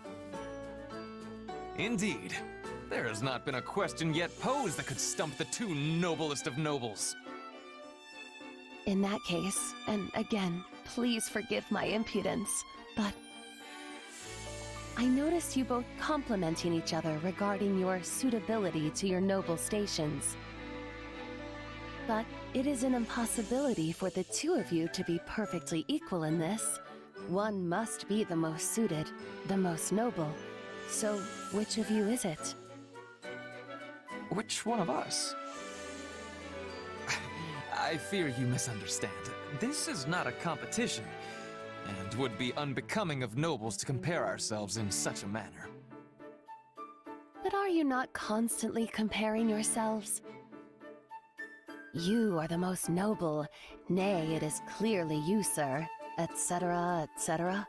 S9: Indeed. There has not been a question yet posed that could stump the two noblest of nobles.
S20: In that case, and again, please forgive my impudence, but I noticed you both complimenting each other regarding your suitability to your noble stations. But it is an impossibility for the two of you to be perfectly equal in this. One must be the most suited, the most noble. So, which of you is it?
S9: Which one of us? I fear you misunderstand. This is not a competition, and would be unbecoming of nobles to compare ourselves in such a manner.
S20: But are you not constantly comparing yourselves? You are the most noble, nay, it is clearly you, sir, etc., etc.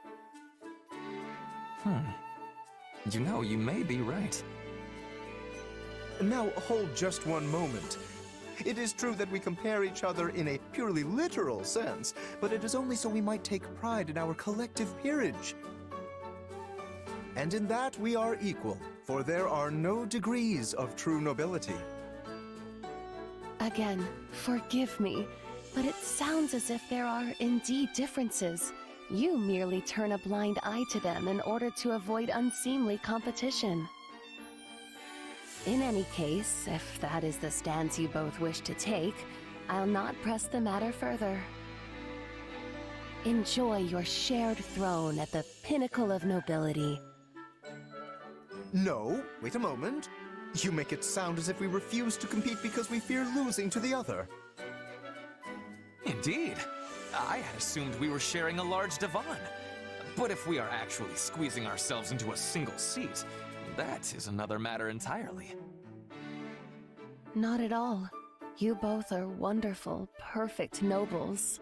S9: You know, you may be right.
S18: Now, hold just one moment. It is true that we compare each other in a purely literal sense, but it is only so we might take pride in our collective peerage. And in that we are equal, for there are no degrees of true nobility.
S20: Again, forgive me, but it sounds as if there are indeed differences. You merely turn a blind eye to them in order to avoid unseemly competition. In any case, if that is the stance you both wish to take, I'll not press the matter further. Enjoy your shared throne at the pinnacle of nobility.
S21: No, wait a moment. You make it sound as if we refuse to compete because we fear losing to the other.
S9: Indeed. I had assumed we were sharing a large divan. But if we are actually squeezing ourselves into a single seat, that is another matter entirely.
S20: Not at all. You both are wonderful, perfect nobles.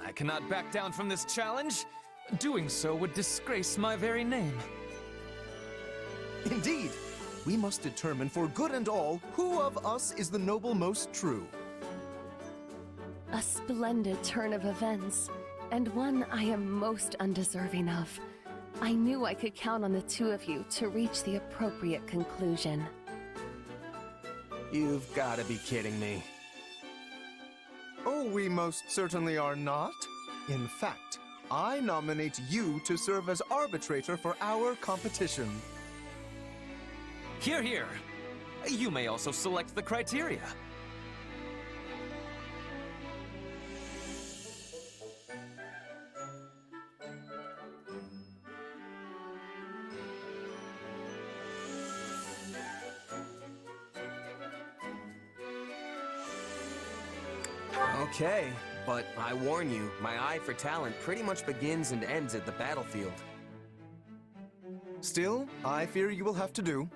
S9: I cannot back down from this challenge. Doing so would disgrace my very name.
S21: Indeed. We must determine for good and all who of us is the noble most true.
S20: A splendid turn of events, and one I am most undeserving of. I knew I could count on the two of you to reach the appropriate conclusion.
S2: You've got to be kidding me.
S21: Oh, we most certainly are not. In fact, I nominate you to serve as arbitrator for our competition.
S9: Hear, hear. You may also select the criteria.
S2: Okay, but I warn you, my eye for talent pretty much begins and ends at the battlefield.
S21: Still, I fear you will have to do.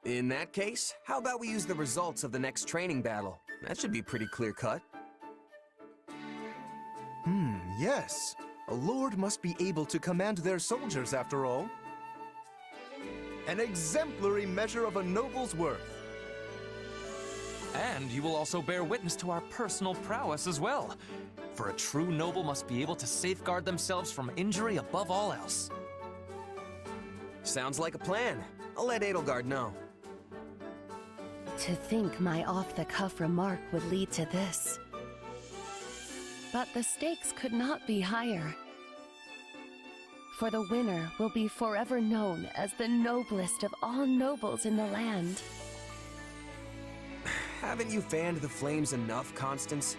S2: In that case, how about we use the results of the next training battle? That should be pretty clear-cut.
S21: Yes. A lord must be able to command their soldiers, after all. An exemplary measure of a noble's worth.
S9: And you will also bear witness to our personal prowess as well. For a true noble must be able to safeguard themselves from injury above all else.
S2: Sounds like a plan. I'll let Edelgard know.
S20: To think my off-the-cuff remark would lead to this. But the stakes could not be higher. For the winner will be forever known as the noblest of all nobles in the land.
S2: Haven't you fanned the flames enough, Constance?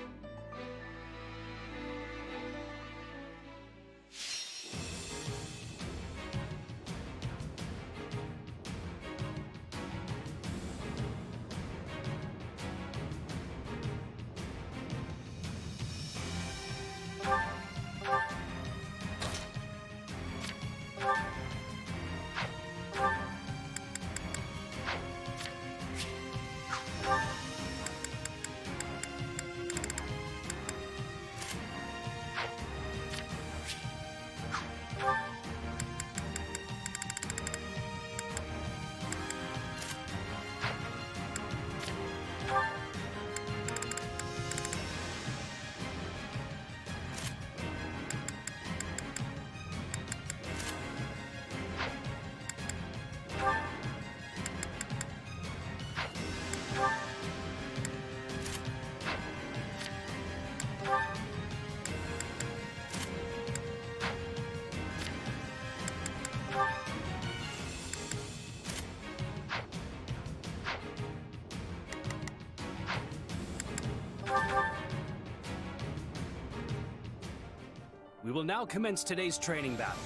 S22: We will now commence today's training battle.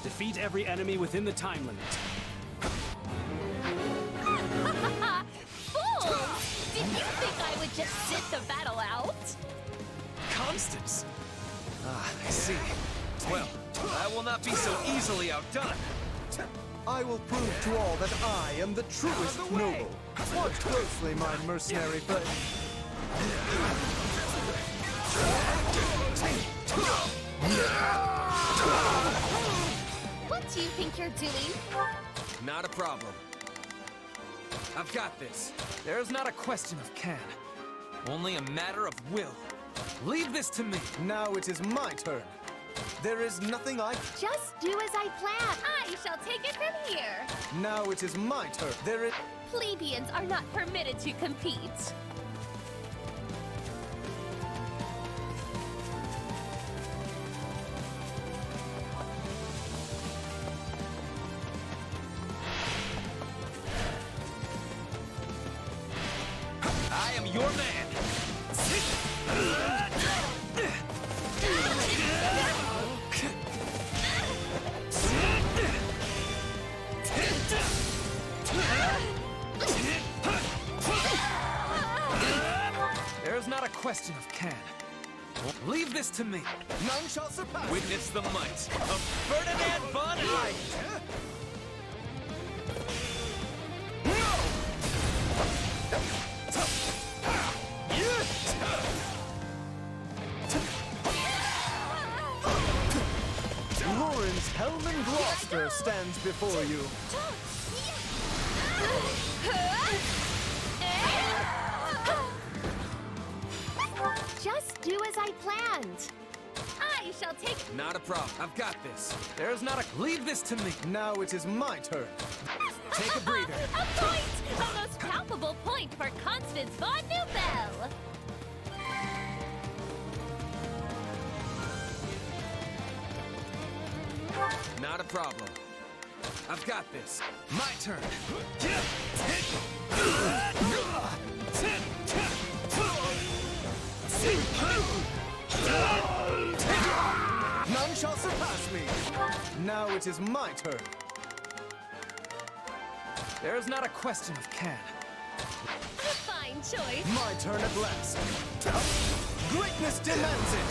S22: Defeat every enemy within the time limit.
S10: Fools! Did you think I would just sit the battle out?
S9: Constance! Ah, I see. Well, I will not be so easily outdone.
S21: I will prove to all that I am the truest noble. Watch closely, my mercenary friend.
S10: What do you think you're doing?
S2: Not a problem. I've got this.
S9: There's not a question of can, only a matter of will. Leave this to me.
S21: Now it is my turn. There is nothing I...
S10: Just do as I plan. I shall take it from here.
S21: Now it is my turn. There is...
S10: Plebeians are not permitted to compete.
S9: your man! There's not a question of can. Leave this to me.
S21: None shall surpass.
S9: Witness the might of Ferdinand von Eyck.
S21: Lawrence Hellman Gloucester stands before you.
S20: Just do as I planned. I shall take...
S2: Not a problem. I've got this. There's not a... Leave this to me.
S21: Now it is my turn.
S2: Take a breather.
S20: A point! A most palpable point for Constance von Newbell!
S2: Not a problem. I've got this. My turn.
S21: None shall surpass me. Now it is my turn.
S9: There's not a question of can.
S20: A fine choice.
S21: My turn at last. Greatness demands it.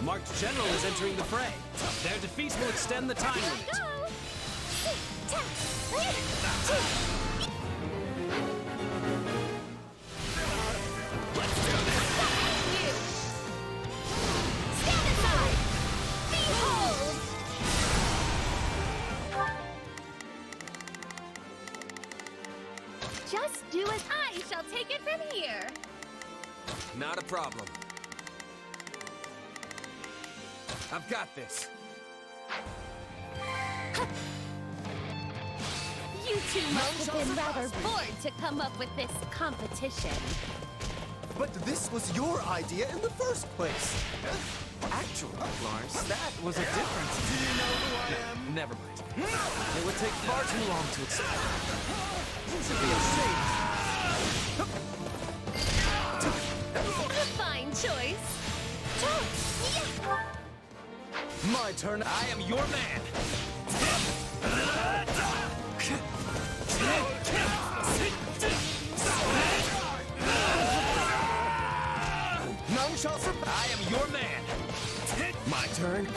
S22: Marked General is entering the fray. Their defeat will extend the time limit.
S20: Stand aside! Behold! Just do as I shall take it from here.
S2: Not a problem. I've got this.
S20: You two must have been rather bored to come up with this competition.
S21: But this was your idea in the first place.
S9: Actually, Lars, that was a difference.
S21: Do you know who I am?
S9: Never mind. It would take far too long to explain.
S21: To be ashamed.
S20: A fine choice.
S21: My turn.
S9: I am your man.
S21: None shall surpass.
S9: I am your man.
S21: My turn.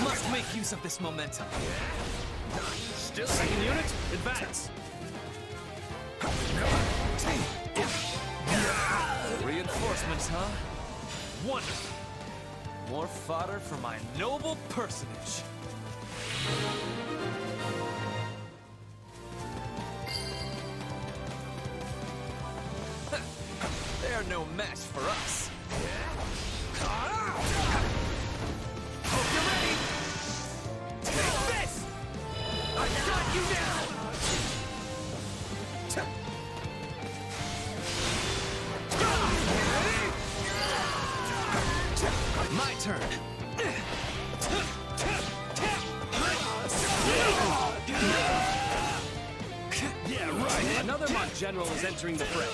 S9: Must make use of this momentum.
S22: Still second unit, advance.
S9: Reinforcements, huh? Wonderful. More fodder for my noble personage. They're no match for us. Hope you're ready. Take this! I got you now! My turn.
S22: Yeah, right. Another Marked General is entering the fray.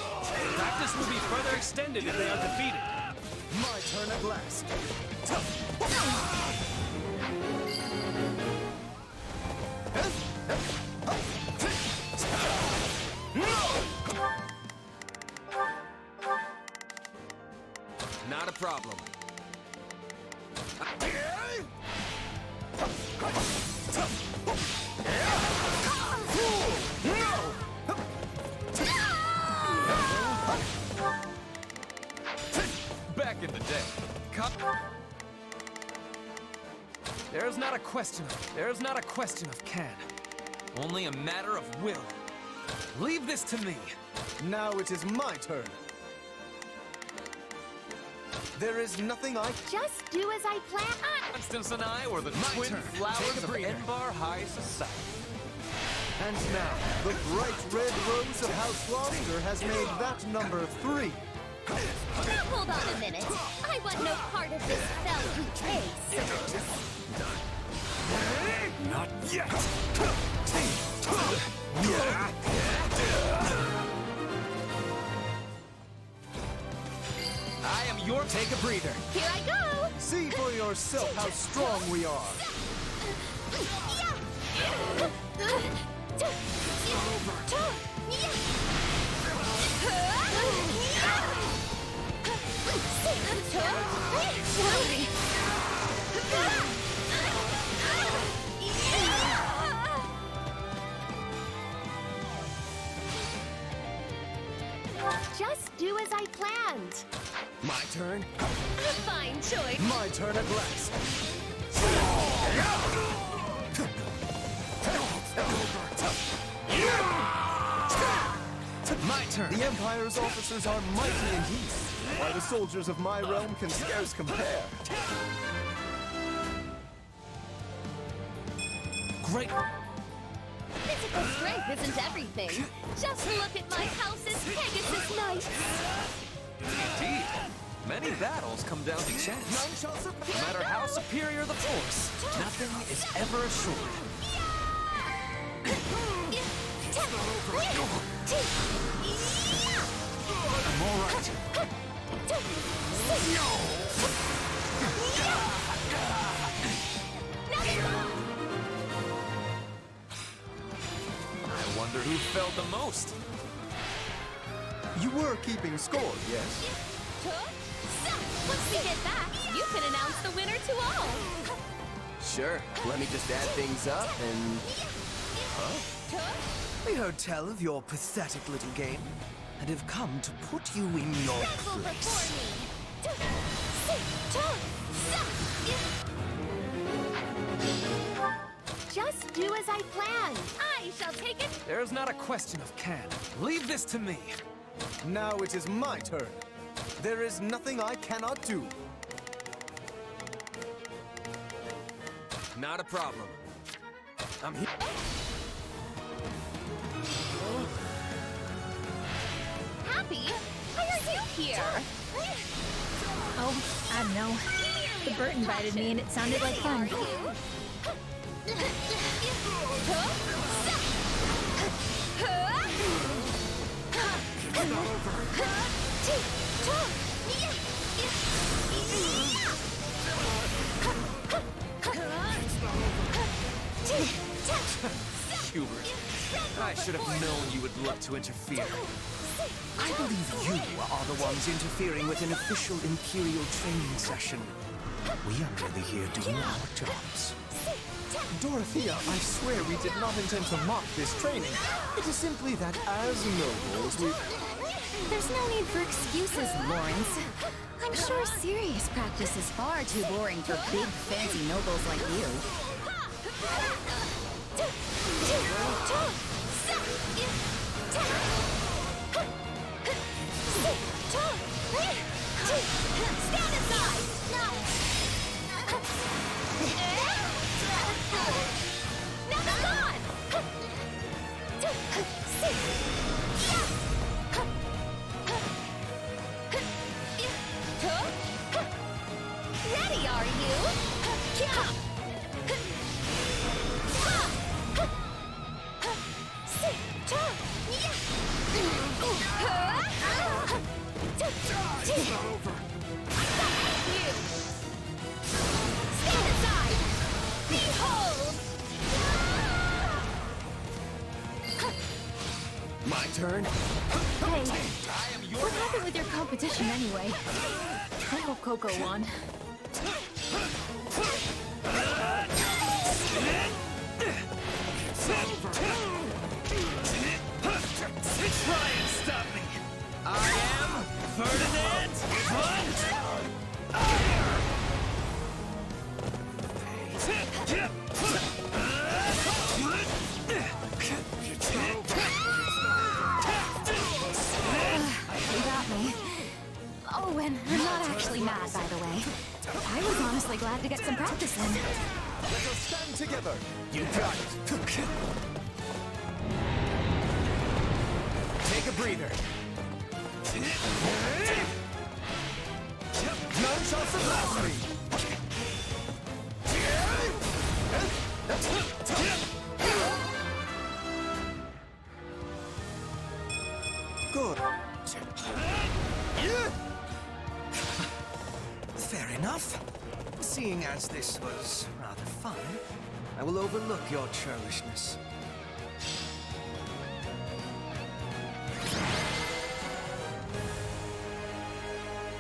S22: Practice will be further extended if they are defeated.
S21: My turn at last.
S2: Not a problem.
S9: Back in the day. There's not a question of can. Only a matter of will. Leave this to me.
S21: Now it is my turn. There is nothing I...
S20: Just do as I plan.
S9: Constance and I were the twin flowers of Enbar High Society.
S21: And now, the bright red rose of House Gloucester has made that number 3.
S5: Now hold on a minute. I want no part of this fell bouquet, sirs.
S15: Not yet.
S2: I am your take a breather.
S5: Here I go!
S21: See for yourself how strong we are.
S20: Just do as I planned.
S2: My turn.
S20: A fine choice.
S2: My turn at last.
S21: My turn. The Empire's officers are mighty indeed, while the soldiers of my realm can scarce compare.
S2: Great.
S20: Physical strength isn't everything. Just look at my house's Pegasus Knights.
S9: Indeed. Many battles come down to chance. No matter how superior the force, nothing is ever assured.
S15: I'm all right.
S9: I wonder who felt the most.
S21: You were keeping score, yes?
S20: Once we get back, you can announce the winner to all.
S2: Sure. Let me just add things up and...
S4: We heard tell of your pathetic little game, and have come to put you in your
S20: Tremble
S4: place. Just do as I planned. I shall take it.
S9: There's not a question of can. Leave this to me.
S21: Now it is my turn. There is nothing I cannot do.
S2: Not a problem. I'm here.
S20: Happy? Why are you here?
S7: Oh, I don't know. The bird invited me and it sounded like fun.
S9: Hubert, I should have known you would look to interfere.
S4: I believe you are the ones interfering with an official Imperial training session. We are merely here doing our jobs.
S21: Dorothea, I swear we did not intend to mock this training. It is simply that as nobles, we...
S7: There's no need for excuses, Lawrence. I'm sure serious practice is far too boring for big, fancy nobles like you.
S20: Stand aside! Now that's on! Ready, are you? Stand aside! Behold!
S2: My turn.
S7: Hey, what happened with your competition anyway? I hope Coco won.
S22: Try and stop me. I am Ferdinand
S7: You got me. Oh, and I'm not actually mad, by the way. I was honestly glad to get some practice in.
S21: Let us stand together.
S2: You got it. Take a breather.
S4: None shall surpass me! Good. Fair enough. Seeing as this was rather fun, I will overlook your churlishness.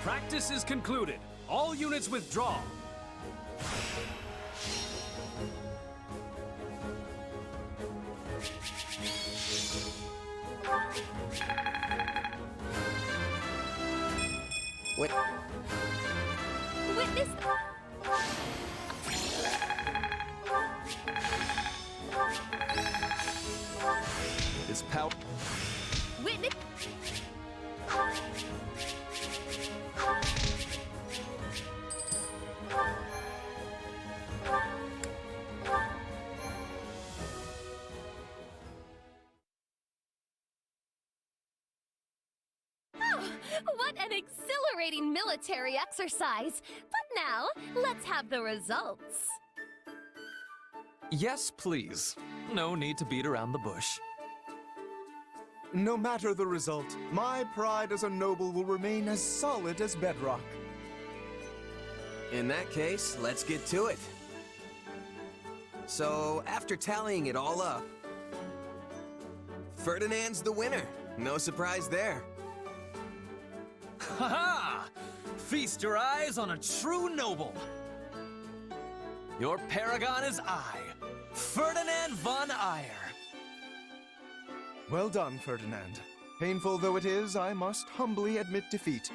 S22: Practice is concluded. All units withdraw.
S2: Wait.
S10: Witness.
S9: His power.
S10: Witness.
S1: What an exhilarating military exercise! But now, let's have the results.
S9: Yes, please. No need to beat around the bush.
S21: No matter the result, my pride as a noble will remain as solid as bedrock.
S2: In that case, let's get to it. So, after tallying it all up, Ferdinand's the winner. No surprise there.
S8: Ha-ha! Feast your eyes on a true noble. Your paragon is I, Ferdinand von Eyre.
S21: Well done, Ferdinand. Painful though it is, I must humbly admit defeat.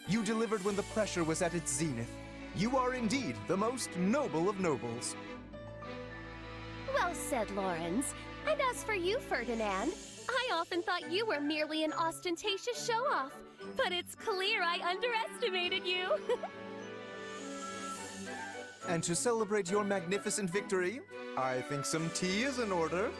S21: You delivered when the pressure was at its zenith. You are indeed the most noble of nobles.
S1: Well said, Lawrence. And as for you, Ferdinand, I often thought you were merely an ostentatious show-off, but it's clear I underestimated you.
S21: And to celebrate your magnificent victory, I think some tea is in order.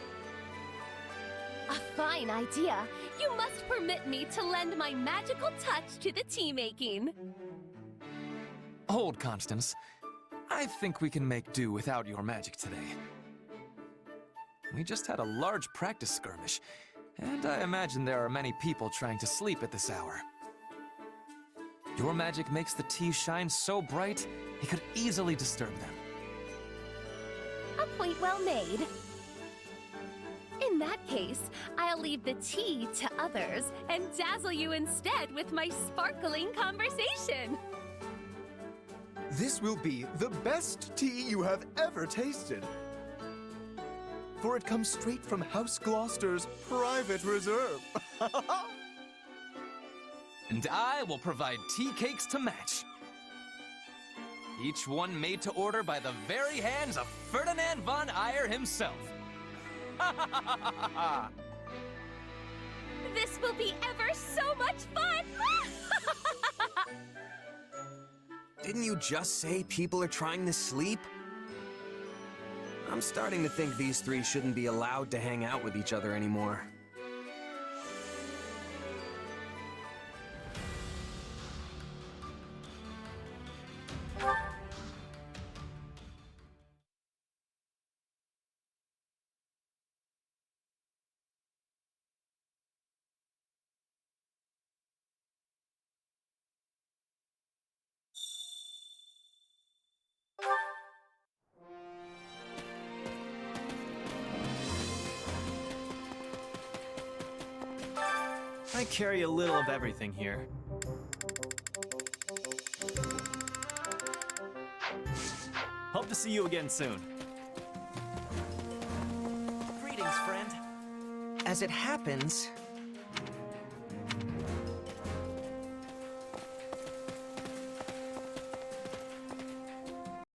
S1: A fine idea. You must permit me to lend my magical touch to the tea-making.
S9: Hold, Constance. I think we can make do without your magic today. We just had a large practice skirmish, and I imagine there are many people trying to sleep at this hour. Your magic makes the tea shine so bright, it could easily disturb them.
S1: A point well made. In that case, I'll leave the tea to others and dazzle you instead with my sparkling conversation.
S21: This will be the best tea you have ever tasted. For it comes straight from House Gloucester's private reserve.
S9: And I will provide tea cakes to match. Each one made to order by the very hands of Ferdinand von Eyre himself.
S1: This will be ever so much fun!
S2: Didn't you just say people are trying to sleep? I'm starting to think these three shouldn't be allowed to hang out with each other anymore.
S14: I carry a little of everything here. Hope to see you again soon.
S4: Greetings, friend. As it happens,